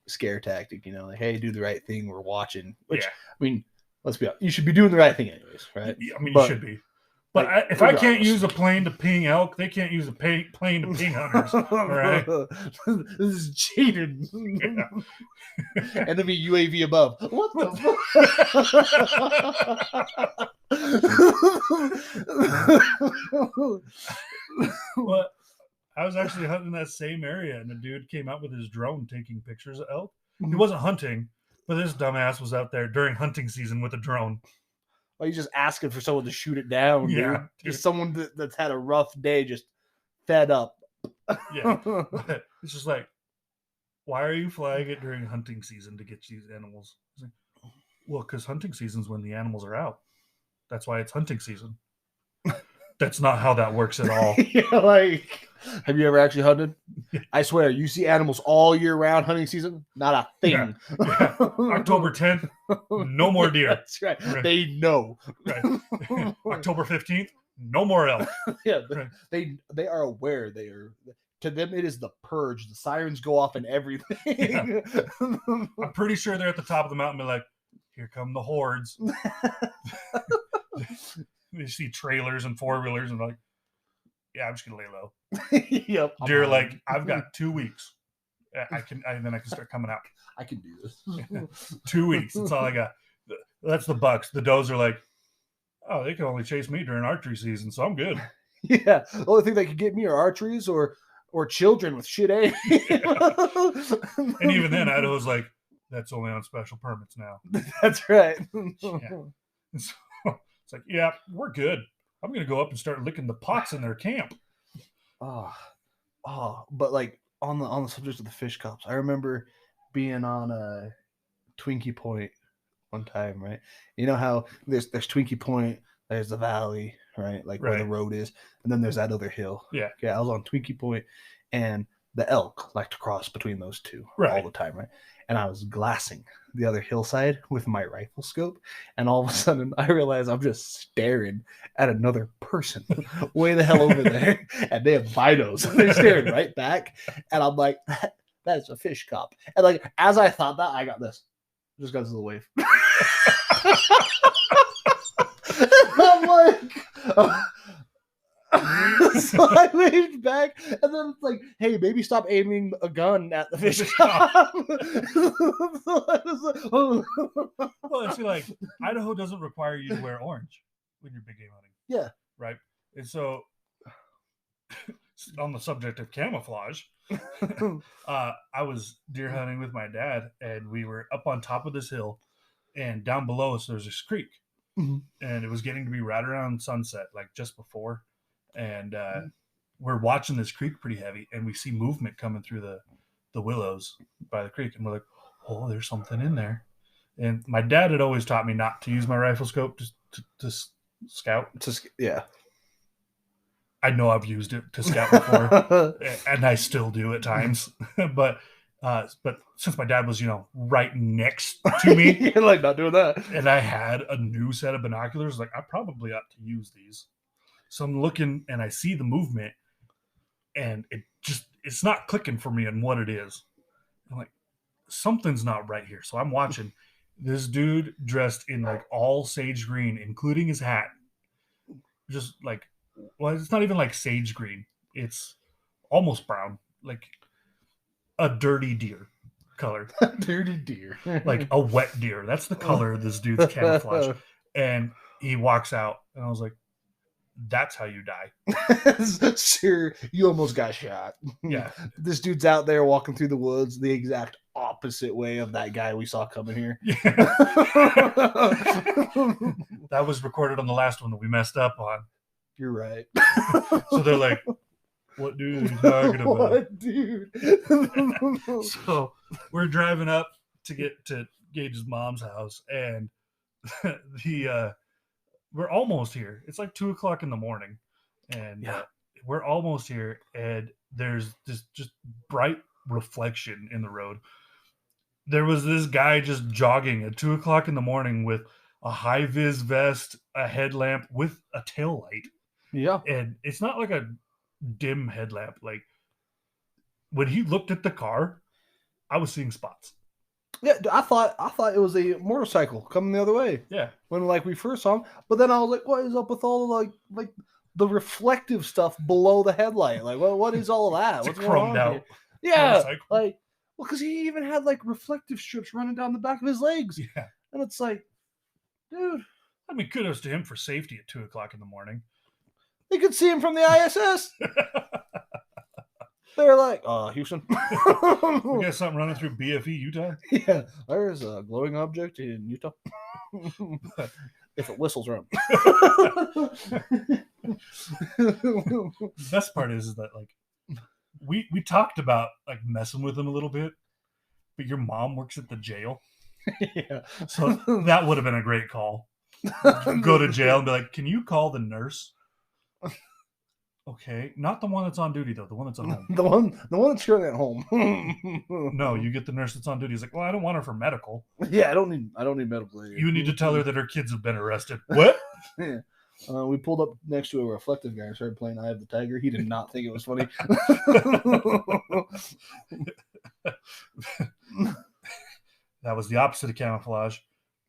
scare tactic, like, hey, do the right thing. We're watching. Which, I mean, let's be honest. You should be doing the right thing anyways, right? I mean, you should be. But like, if I can't use a plane to ping elk, they can't use a plane to ping hunters. All right? This is cheating. Yeah. Enemy UAV above. What the fuck? But I was actually hunting in that same area, and a dude came out with his drone taking pictures of elk. He wasn't hunting, but this dumbass was out there during hunting season with a drone. Well, he's just asking for someone to shoot it down, dude. Just someone that's had a rough day, just fed up. Yeah. But it's just like, why are you flying it during hunting season to get these animals? Like, well, because hunting season's when the animals are out. That's why it's hunting season. That's not how that works at all. Like, have you ever actually hunted? I swear, you see animals all year round hunting season, not a thing. Yeah. October 10th, no more deer. That's right. They know. Right. October 15th, no more elk. Yeah, they are aware. They are, to them, it is the purge. The sirens go off and everything. Yeah. I'm pretty sure they're at the top of the mountain, be like, here come the hordes. You see trailers and 4-wheelers and like, yeah, I'm just gonna lay low. Yep. Deer like, I've got 2 weeks. Then I can start coming out. I can do this. 2 weeks. That's all I got. That's the bucks. The does are like, oh, they can only chase me during archery season, so I'm good. Yeah. The only thing that could get me are archeries or children with shit aim. And even then, Idaho's like, that's only on special permits now. That's right. Yeah. So, it's like, yeah, we're good. I'm gonna go up and start licking the pots in their camp. But like on the subject of the fish cups, I remember being on a Twinkie Point one time, right? You know how there's Twinkie Point, there's the valley, right? Like where the road is, and then there's that other hill. Yeah. Okay, I was on Twinkie Point, and the elk like to cross between those two all the time, right? And I was glassing the other hillside with my rifle scope, and all of a sudden I realized I'm just staring at another person way the hell over there, and they have binos. They're staring right back, and I'm like, that is a fish cup. And like as I thought that, I got this. Just got this little wave. I'm like, so I waved back, and then it's like, hey, maybe stop aiming a gun at the fish cup. Well, I feel like Idaho doesn't require you to wear orange when you're big game hunting. Yeah. Right. And so, on the subject of camouflage, I was deer hunting with my dad, and we were up on top of this hill, and down below us there's this creek, and it was getting to be right around sunset, like just before, and we're watching this creek pretty heavy, and we see movement coming through the willows by the creek, and we're like, oh, there's something in there. And my dad had always taught me not to use my rifle scope to scout. Yeah. I know I've used it to scout before, and I still do at times. But since my dad was, right next to me, you're like not doing that, and I had a new set of binoculars, like I probably ought to use these. So I'm looking, and I see the movement, and it's not clicking for me on what it is. I'm like, something's not right here. So I'm watching this dude dressed in like all sage green, including his hat, just like. Well, it's not even like sage green. It's almost brown, like a dirty deer color. Dirty deer. Like a wet deer. That's the color of this dude's camouflage. And he walks out, and I was like, that's how you die. Sir, you almost got shot. Yeah. This dude's out there walking through the woods the exact opposite way of that guy we saw coming here. Yeah. That was recorded on the last one that we messed up on. You're right. So they're like, what dude are you talking about? What dude? So we're driving up, to get to Gage's mom's house, and we're almost here. It's like 2:00 in the morning, and we're almost here, and there's this just bright reflection in the road. There was this guy just jogging at 2:00 in the morning with a high vis vest, a headlamp with a tail light. Yeah. And it's not like a dim headlamp. Like when he looked at the car, I was seeing spots. Yeah, I thought it was a motorcycle coming the other way. Yeah. When like we first saw him, but then I was like, what is up with all the like the reflective stuff below the headlight? Like, what is all of that? It's chromed out. Here? Yeah, motorcycle. Like, well, because he even had like reflective strips running down the back of his legs. Yeah, and it's like, dude. I mean, kudos to him for safety at 2:00 in the morning. They could see him from the ISS. They're like, Houston. We got something running through BFE, Utah? Yeah, there's a glowing object in Utah. If it whistles around. The best part is that, like, we talked about, like, messing with him a little bit, but your mom works at the jail. Yeah. So that would have been a great call. Go to jail and be like, can you call the nurse? Okay, not the one that's on duty though. The one that's at home. The one that's currently at home. No, you get the nurse that's on duty. He's like, well, I don't want her for medical. Yeah, I don't need medical aid. You need to tell her that her kids have been arrested. What? Yeah. We pulled up next to a reflective guy and started playing Eye of the Tiger. He did not think it was funny. That was the opposite of camouflage.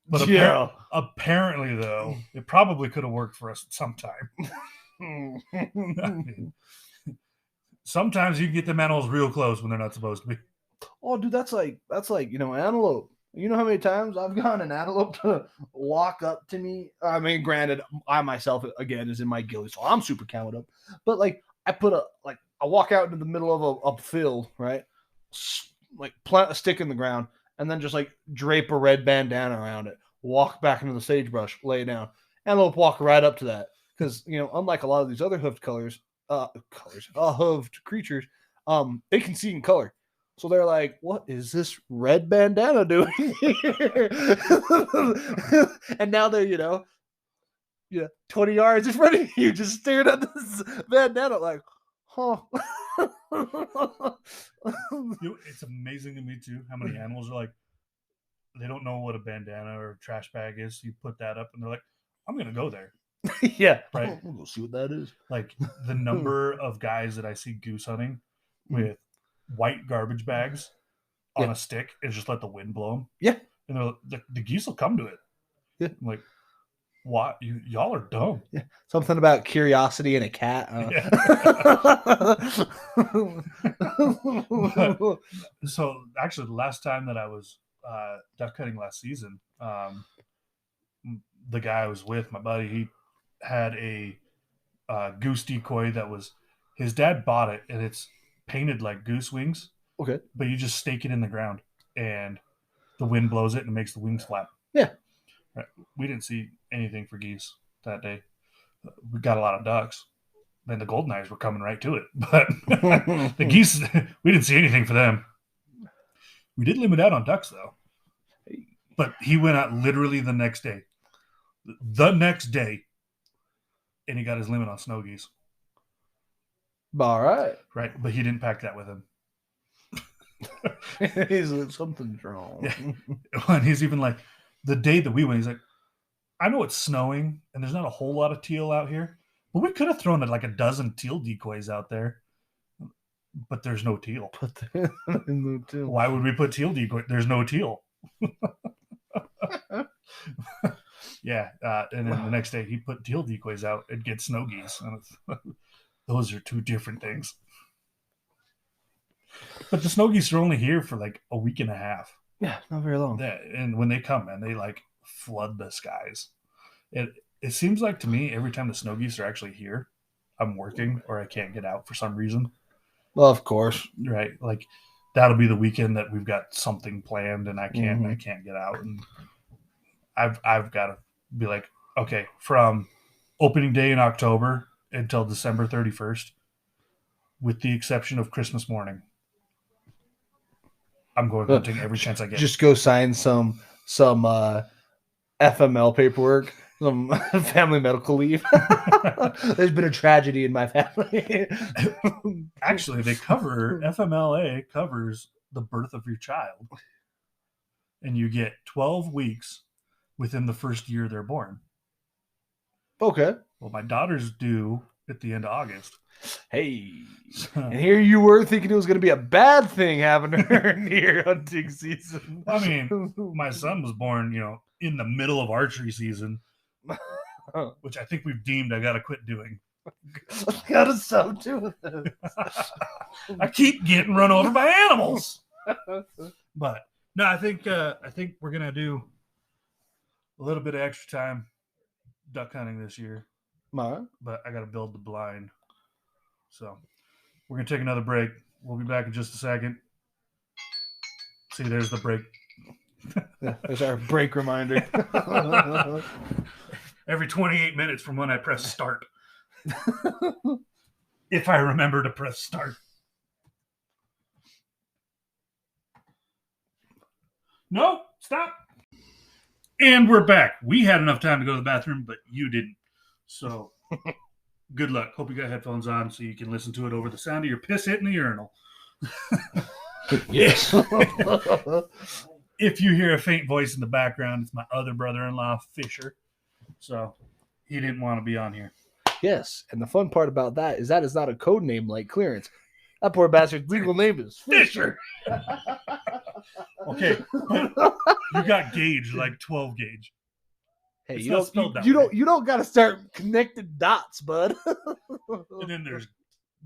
But apparently, though, it probably could have worked for us at some time. I mean, sometimes you can get them animals real close when they're not supposed to be. Oh, dude, that's like antelope. You know how many times I've gotten an antelope to walk up to me? I mean, granted, I myself again is in my ghillie, so I'm super camoed up. But like, I walk out into the middle of a field, right? Like plant a stick in the ground, and then just like drape a red bandana around it. Walk back into the sagebrush, lay down. Antelope walk right up to that. Because, unlike a lot of these other hooved hooved creatures, they can see in color. So they're like, what is this red bandana doing here? And now they're, 20 yards in front of you, just staring at this bandana like, huh. It's amazing to me, too, how many animals are like, they don't know what a bandana or a trash bag is. So you put that up and they're like, I'm going to go there. Yeah, right. We'll go see what that is. Like the number of guys that I see goose hunting with white garbage bags on a stick and just let the wind blow them. Yeah, and the geese will come to it. Yeah, I'm like, what? Y'all are dumb. Yeah, something about curiosity and a cat. So actually, the last time that I was duck hunting last season, the guy I was with, my buddy, he had a goose decoy that was his dad bought it, and it's painted like goose wings. Okay, but you just stake it in the ground, and the wind blows it and makes the wings flap. Yeah, right. We didn't see anything for geese that day. We got a lot of ducks. Then the golden eyes were coming right to it, but the geese, we didn't see anything for them. We did limit out on ducks though, but he went out literally the next day. And he got his limit on snow geese. All right. Right, but he didn't pack that with him. He's like, something's wrong. Yeah. And he's even like, the day that we went, he's like, I know it's snowing and there's not a whole lot of teal out here, but we could have thrown like a dozen teal decoys out there. But there's no teal. No teal. Why would we put teal decoy? There's no teal. Yeah, and then the next day he put teal decoys out and get snow geese. Those are two different things. But the snow geese are only here for like a week and a half. Yeah, not very long. And when they come, man, they like flood the skies. It seems like to me every time the snow geese are actually here, I'm working or I can't get out for some reason. Well, of course, right? Like that'll be the weekend that we've got something planned and I can't get out, and I've got to be like, okay, from opening day in October until December 31st, with the exception of Christmas morning, I'm going hunting every chance I get. Just go sign some FML paperwork, some family medical leave. There's been a tragedy in my family. Actually, FMLA covers the birth of your child, and you get 12 weeks within the first year they're born. Okay. Well, my daughter's due at the end of August. Hey, and here you were thinking it was going to be a bad thing having her near hunting season. I mean, my son was born, in the middle of archery season, which I think we've deemed I got to quit doing. Gotta stop doing this. I keep getting run over by animals. But no, I think we're gonna do a little bit of extra time duck hunting this year. But I got to build the blind. So we're going to take another break. We'll be back in just a second. See, there's the break. Yeah, there's our break reminder. Every 28 minutes from when I press start. If I remember to press start. No, stop. And we're back. We had enough time to go to the bathroom, but you didn't. So good luck. Hope you got headphones on so you can listen to it over the sound of your piss hitting the urinal. Yes. If you hear a faint voice in the background, it's my other brother-in-law, Fisher. So he didn't want to be on here. Yes, and the fun part about that is not a code name like Clearance. That poor bastard's legal name is Fisher. Okay, but you got Gage, like 12 gauge. Hey, It's you not spelled that don't way. you don't got to start connecting dots, bud. And then there's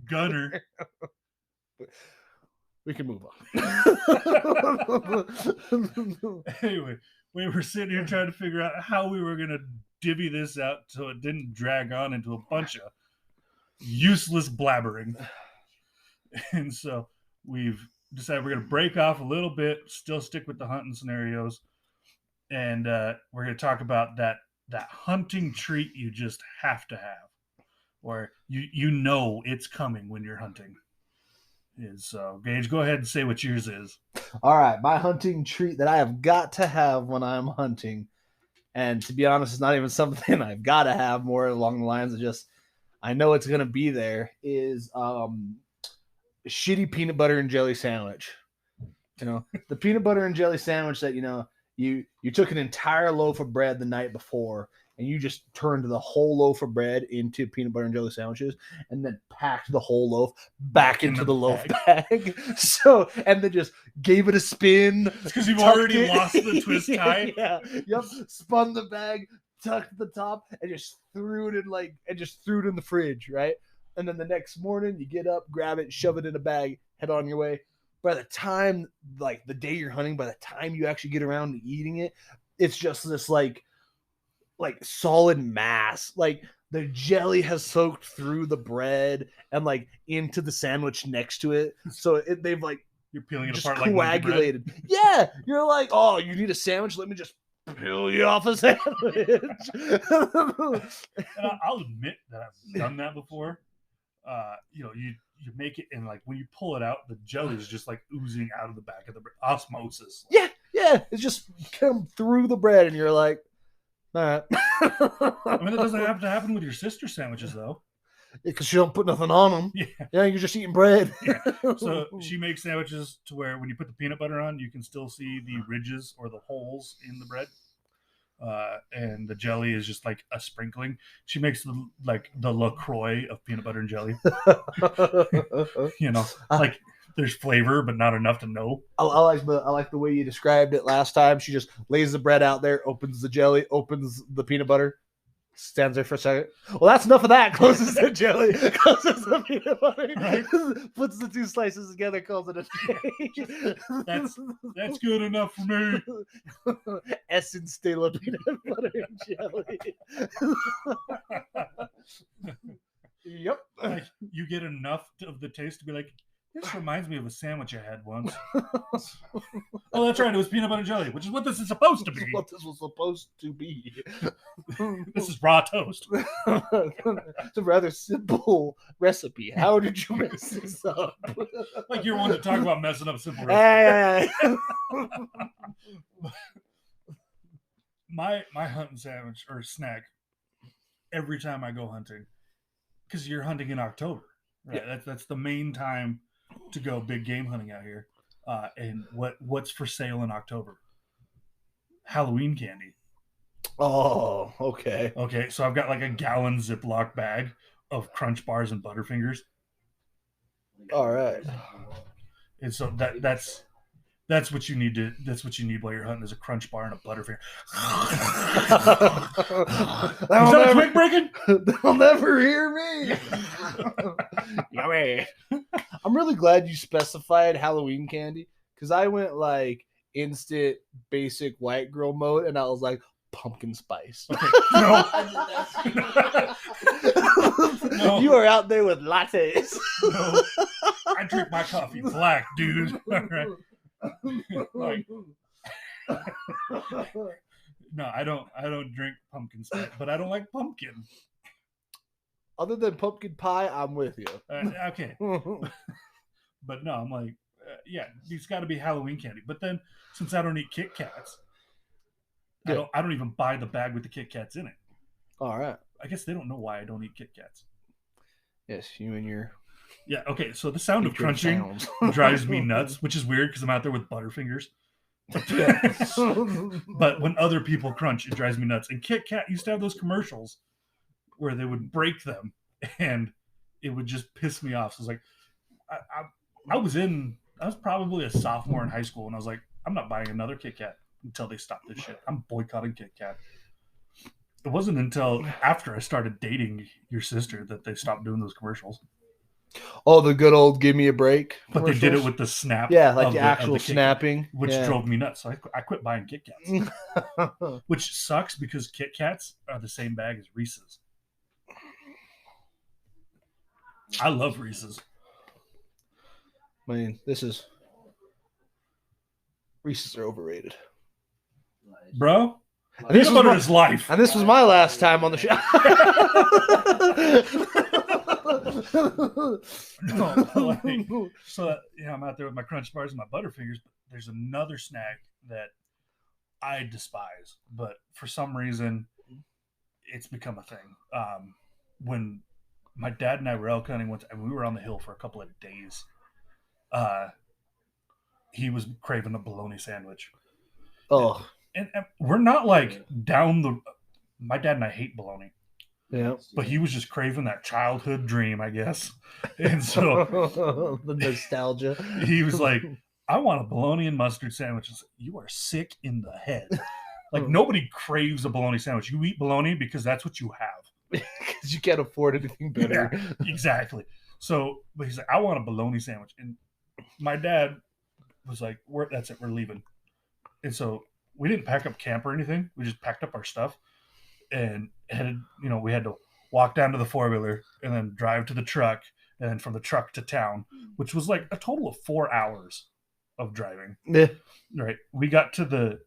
Gunner. We can move on. Anyway, we were sitting here trying to figure out how we were going to divvy this out so it didn't drag on into a bunch of useless blabbering. And so we've decided we're going to break off a little bit, still stick with the hunting scenarios, and we're going to talk about that hunting treat you just have to have, or you know it's coming when you're hunting. So, Gage, go ahead and say what yours is. All right, my hunting treat that I have got to have when I'm hunting, and to be honest, it's not even something I've got to have, more along the lines of just I know it's going to be there, is shitty peanut butter and jelly sandwich. The peanut butter and jelly sandwich that you took an entire loaf of bread the night before and you just turned the whole loaf of bread into peanut butter and jelly sandwiches and then packed the whole loaf back into the loaf bag. So, and then just gave it a spin. Because you've already lost the twist tie. Yeah. Yep. Spun the bag, tucked the top, and just threw it in the fridge, right? And then the next morning you get up, grab it, shove it in a bag, head on your way. By the time, like the day you're hunting, by the time you actually get around to eating it, it's just this like solid mass. Like the jelly has soaked through the bread and like into the sandwich next to it. So they've like you're peeling it just apart coagulated. Like yeah, you're like, oh, you need a sandwich? Let me just peel you off a sandwich. And I'll admit that I've done that before. You make it, and like when you pull it out, the jelly is just like oozing out of the back of the bread. Osmosis. Yeah, it's just come through the bread, and you're like, all right. I mean, that doesn't have to happen with your sister sandwiches, though. Because you don't put nothing on them. Yeah, you're just eating bread. Yeah. So she makes sandwiches to where when you put the peanut butter on, you can still see the ridges or the holes in the bread. And the jelly is just like a sprinkling. She makes the LaCroix of peanut butter and jelly. Like there's flavor, but not enough to know. I like the way you described it last time. She just lays the bread out there, opens the jelly, opens the peanut butter, stands there for a second. Well, that's enough of that. Closes the jelly, closes the peanut butter, right? Puts the two slices together, calls it a day. That's good enough for me. Essence de la peanut butter and jelly. Yep. Like, you get enough of the taste to be like, This reminds me of a sandwich I had once. Oh, that's right. It was peanut butter and jelly, which is what this is supposed to be. What this was supposed to be. This is raw toast. It's a rather simple recipe. How did you mess this up? Like you're one to talk about messing up simple recipes. My hunting sandwich or snack every time I go hunting, because you're hunting in October, right? Yeah. That's the main time to go big game hunting out here. And what's for sale in October? Halloween candy. Oh, okay. Okay, so I've got like a gallon Ziploc bag of Crunch Bars and Butterfingers. All right. And so that's what you need to. That's what you need while you're hunting is a Crunch Bar and a Butterfinger. Is that a twig breaking? They'll never hear me. Yummy. I'm really glad you specified Halloween candy because I went like instant basic white girl mode and I was like pumpkin spice. Okay. No. No. You are out there with lattes. No. I drink my coffee black, dude. All right. Like, no, I don't drink pumpkin spice, but I don't like pumpkin. Other than pumpkin pie, I'm with you. Okay. But no, I'm like, yeah, it's got to be Halloween candy. But then, since I don't eat Kit Kats, yeah. I don't even buy the bag with the Kit Kats in it. All right. I guess they don't know why I don't eat Kit Kats. Yes, you and your... Yeah, okay, so the sound of crunching drives me nuts, which is weird because I'm out there with Butterfingers. But when other people crunch, it drives me nuts. And Kit Kat used to have those commercials where they would break them, and it would just piss me off. So it's like, I was probably a sophomore in high school, and I was like, I'm not buying another Kit Kat until they stop this shit. I'm boycotting Kit Kat. It wasn't until after I started dating your sister that they stopped doing those commercials. Oh, the good old "Give me a break." But they did it with the snap. Yeah, like the actual snapping, which drove me nuts. So I quit buying Kit Kats, which sucks because Kit Kats are the same bag as Reese's. I love Reese's. I mean, Reese's are overrated, bro. Peanut butter is life, and this was my last time on the show. No, so I'm out there with my Crunch Bars and my Butterfingers, but there's another snack that I despise, but for some reason it's become a thing. When my dad and I were elk hunting once, and we were on the hill for a couple of days, he was craving a bologna sandwich. Oh, and we're not like down the. My dad and I hate bologna. Yeah, but he was just craving that childhood dream, I guess. And so the nostalgia. He was like, I want a bologna and mustard sandwich. You are sick in the head. Like nobody craves a bologna sandwich. You eat bologna because that's what you have. Because you can't afford anything better. Yeah, exactly. So, but he's like, I want a bologna sandwich. And my dad was like, that's it, we're leaving. And so we didn't pack up camp or anything. We just packed up our stuff and headed, we had to walk down to the 4-wheeler and then drive to the truck and then from the truck to town, which was like a total of 4 hours of driving. Yeah. Right. We got to the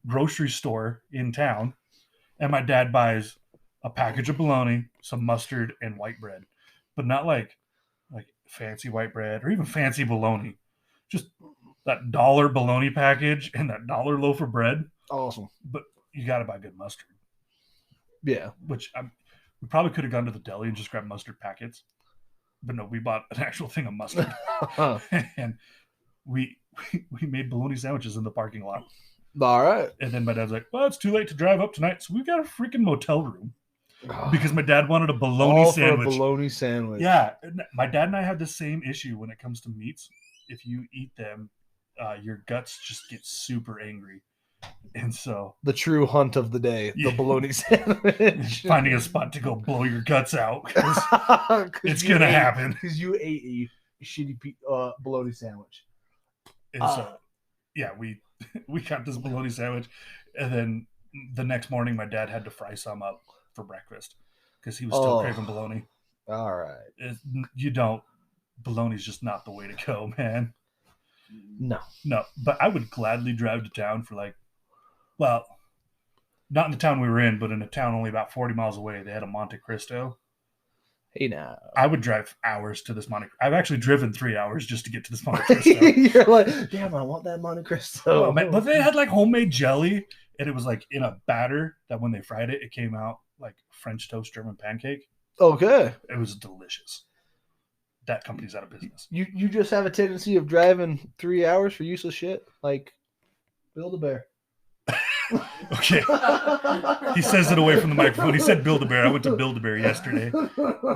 grocery store in town and my dad buys a package of bologna, some mustard, and white bread, but not like fancy white bread or even fancy bologna. Just that $1 bologna package and that $1 loaf of bread. Awesome. But you got to buy good mustard. Yeah. Which we probably could have gone to the deli and just grabbed mustard packets. But no, we bought an actual thing of mustard. And we made bologna sandwiches in the parking lot. All right. And then my dad's like, well, it's too late to drive up tonight. So we've got a freaking motel room. Because my dad wanted a bologna sandwich. For a bologna sandwich. Yeah. My dad and I have the same issue when it comes to meats. If you eat them, your guts just get super angry. And so the true hunt of the day, the bologna sandwich. Finding a spot to go blow your guts out. It's going to happen. Because you ate a shitty bologna sandwich. And so, yeah, we got this bologna sandwich. And then the next morning, my dad had to fry some up for breakfast because he was still craving bologna. All right. You don't bologna's just not the way to go, man. No. But I would gladly drive to town for like, well, not in the town we were in, but in a town only about 40 miles away. They had a Monte Cristo. Hey, now. I would drive hours to this Monte. I've actually driven 3 hours just to get to this Monte Cristo. You're like, damn, I want that Monte Cristo. Oh, man. But they had like homemade jelly, and it was like in a batter that when they fried it, it came out like French toast German pancake. Okay. It was delicious. That company's out of business. You just have a tendency of driving 3 hours for useless shit, like Build-A-Bear. Okay. He says it away from the microphone. He said Build-A-Bear. I went to Build-A-Bear yesterday.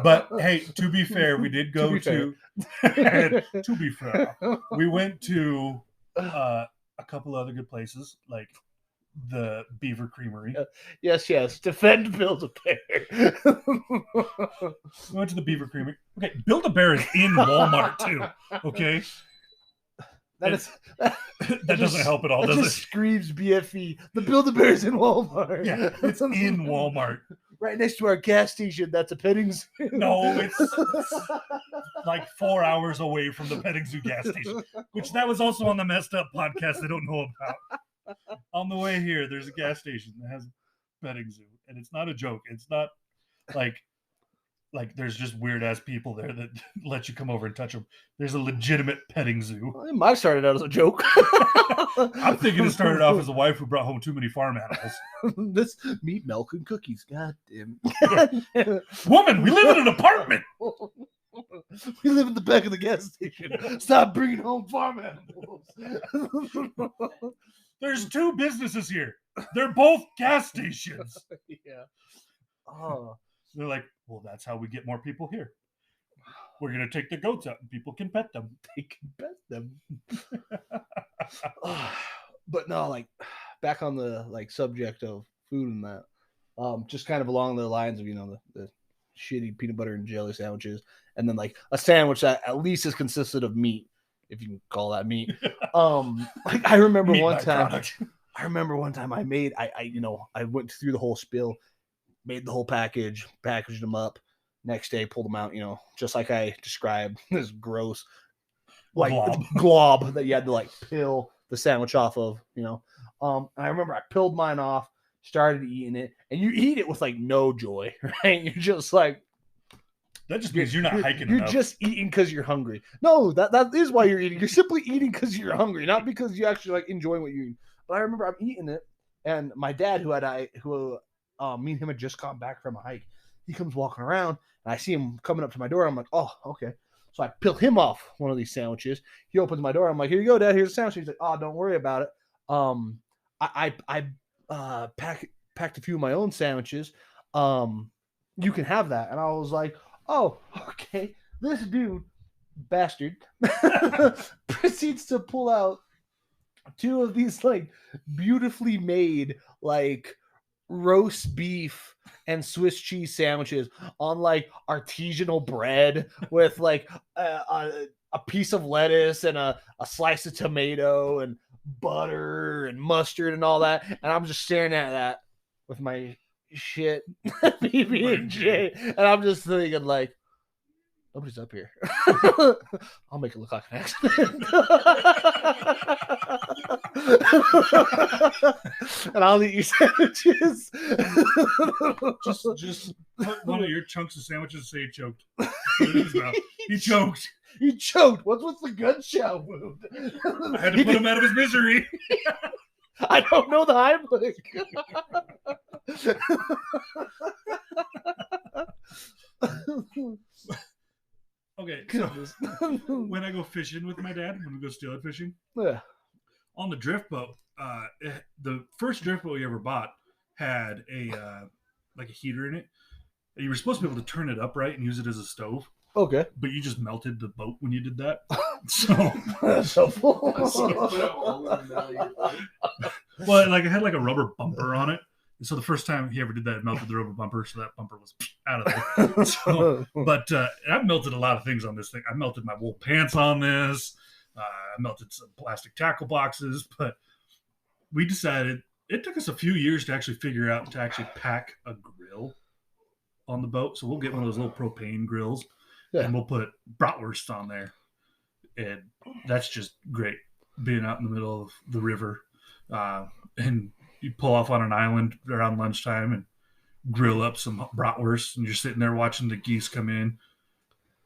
But hey, to be fair, we did go to to be fair, we went to a couple other good places, like the Beaver Creamery. Yes. Defend Build-A-Bear. We went to the Beaver Creamery. Okay, Build-A-Bear is in Walmart too. Okay. That doesn't help at all, does it? Screams BFE. The Build-A-Bear's in Walmart. Yeah, it's in Walmart. Right next to our gas station. That's a petting zoo. No, it's like 4 hours away from the petting zoo gas station, which that was also on the Messed Up podcast I don't know about. On the way here, there's a gas station that has a petting zoo, and it's not a joke. It's not like there's just weird ass people there that let you come over and touch them. There's a legitimate petting zoo. Well, it might have started out as a joke. I'm thinking it started off as a wife who brought home too many farm animals. This meat, milk, and cookies. God damn. Woman, we live in an apartment. We live in the back of the gas station. Stop bringing home farm animals. There's 2 businesses here. They're both gas stations. Yeah. Oh. They're like, well, that's how we get more people here. We're going to take the goats out and people can pet them. They can pet them. But no, like back on the like subject of food and that, just kind of along the lines of, the shitty peanut butter and jelly sandwiches, and then like a sandwich that at least is consisted of meat, if you can call that meat. Like I remember one time I went through the whole spill, made the whole packaged them up. Next day, pulled them out, just like I described, this gross like glob that you had to like peel the sandwich off of, And I remember I peeled mine off, started eating it, and you eat it with like no joy, right? You're just like, that just means you're not hiking You're enough. just eating because you're hungry. No, that is why you're eating. You're simply eating because you're hungry, not because you actually like enjoying what you're eating. But I remember I'm eating it, and my dad, me and him had just gone back from a hike, he comes walking around, and I see him coming up to my door. I'm like, oh, okay. So I peel him off one of these sandwiches. He opens my door. I'm like, here you go, Dad. Here's a sandwich. He's like, oh, don't worry about it. I packed a few of my own sandwiches. You can have that. And I was like, oh, okay. This dude, bastard, proceeds to pull out 2 of these like beautifully made like roast beef and Swiss cheese sandwiches on like artisanal bread with like a piece of lettuce and a slice of tomato and butter and mustard and all that. And I'm just staring at that with my shit PB&J, and I'm just thinking like, nobody's up here. I'll make it look like an accident. And I'll eat your sandwiches. just put one of your chunks of sandwiches and say he choked. He choked. He choked. What's with the gunshot wound? I had to put him out of his misery. I don't know the Heimlich. Okay, so when I go fishing with my dad, when we go steelhead fishing, on the drift boat, the first drift boat we ever bought had a heater in it. And you were supposed to be able to turn it upright and use it as a stove. Okay, but you just melted the boat when you did that. Well, like it had like a rubber bumper on it. And so the first time he ever did that, it melted the rubber bumper, so that bumper was out of there. But I've melted a lot of things on this thing. I melted my wool pants on this. I melted some plastic tackle boxes. But we decided, it took us a few years to actually figure out to actually pack a grill on the boat. So we'll get one of those little propane grills. and we'll put bratwurst on there, and that's just great. Being out in the middle of the river, and you pull off on an island around lunchtime and grill up some bratwurst, and you're sitting there watching the geese come in,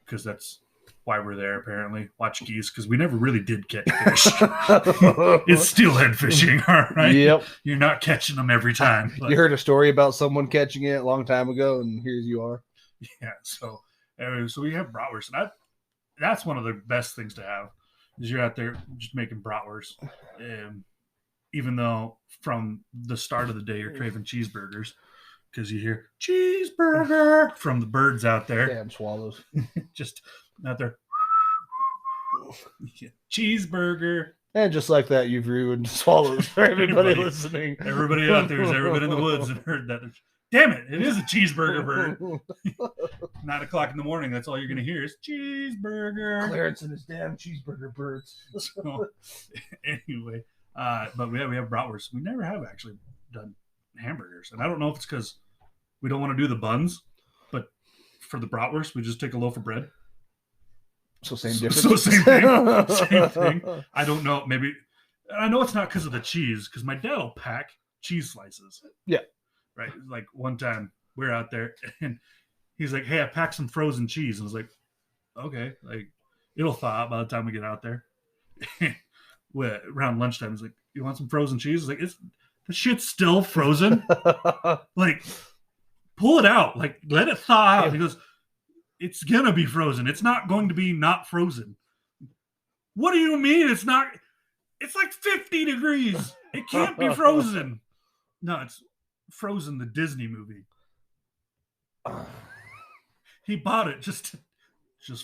because that's why we're there, apparently. Watch geese, because we never really did catch fish. It's steelhead fishing, all right? Yep. You're not catching them every time. You heard a story about someone catching it a long time ago, and here you are. Yeah, so we have bratwurst, and that's one of the best things to have, is you're out there just making bratwurst. Even though from the start of the day you're craving cheeseburgers, because you hear cheeseburger from the birds out there. Damn swallows. Just out there. Cheeseburger. And just like that, you've ruined swallows for everybody listening. Everybody out there who's ever been in the woods and heard that. Damn it, it is a cheeseburger bird. 9 o'clock in the morning, that's all you're going to hear is cheeseburger. Clarence and his damn cheeseburger birds. So, anyway, but we have bratwurst. We never have actually done hamburgers, and I don't know if it's because we don't want to do the buns, but for the bratwurst we just take a loaf of bread. So same difference. So same thing. I don't know. Maybe I know it's not because of the cheese, because my dad will pack cheese slices. Yeah. Right. Like one time we're out there and he's like, "Hey, I packed some frozen cheese," and I was like, "Okay, like it'll thaw out by the time we get out there." Around lunchtime, he's like, "You want some frozen cheese?" I was like, the shit's still frozen. Like, pull it out. Like, let it thaw out. Yeah. He goes, "It's gonna be frozen. It's not going to be not frozen." What do you mean it's not? It's like 50 degrees. It can't be frozen. No, it's Frozen, the Disney movie. He bought it just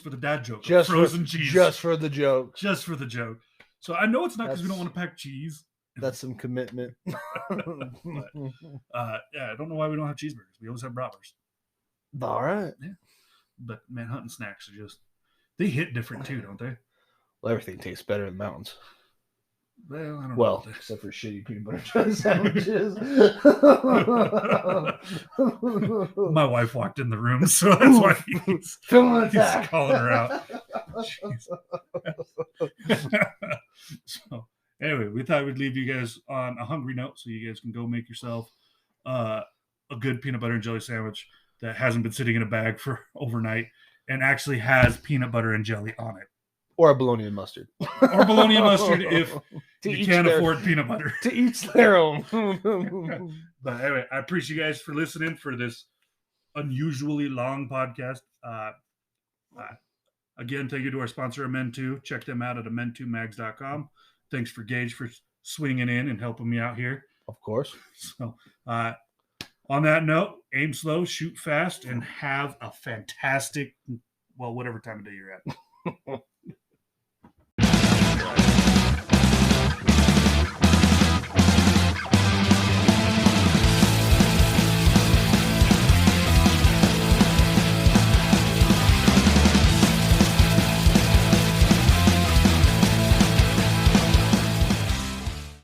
for the dad joke. Just frozen cheese. Just for the joke. Just for the joke. So I know it's not because we don't want to pack cheese. That's some commitment. But, I don't know why we don't have cheeseburgers. We always have bratwurst. All right. Yeah. But man, hunting snacks are they hit different too, don't they? Well, everything tastes better in the mountains. Well, I don't know. Well, except for shitty peanut butter jelly sandwiches. My wife walked in the room, so that's why he's calling her out. So anyway, we thought we'd leave you guys on a hungry note, so you guys can go make yourself a good peanut butter and jelly sandwich that hasn't been sitting in a bag for overnight and actually has peanut butter and jelly on it. Or a bologna and mustard. Or bologna and mustard if you can't afford peanut butter. To each their own. But anyway, I appreciate you guys for listening for this unusually long podcast. Again, thank you to our sponsor, Amen2. Check them out at amen2mags.com. Thanks for Gage for swinging in and helping me out here. Of course. So, on that note, aim slow, shoot fast, and have a fantastic, whatever time of day you're at.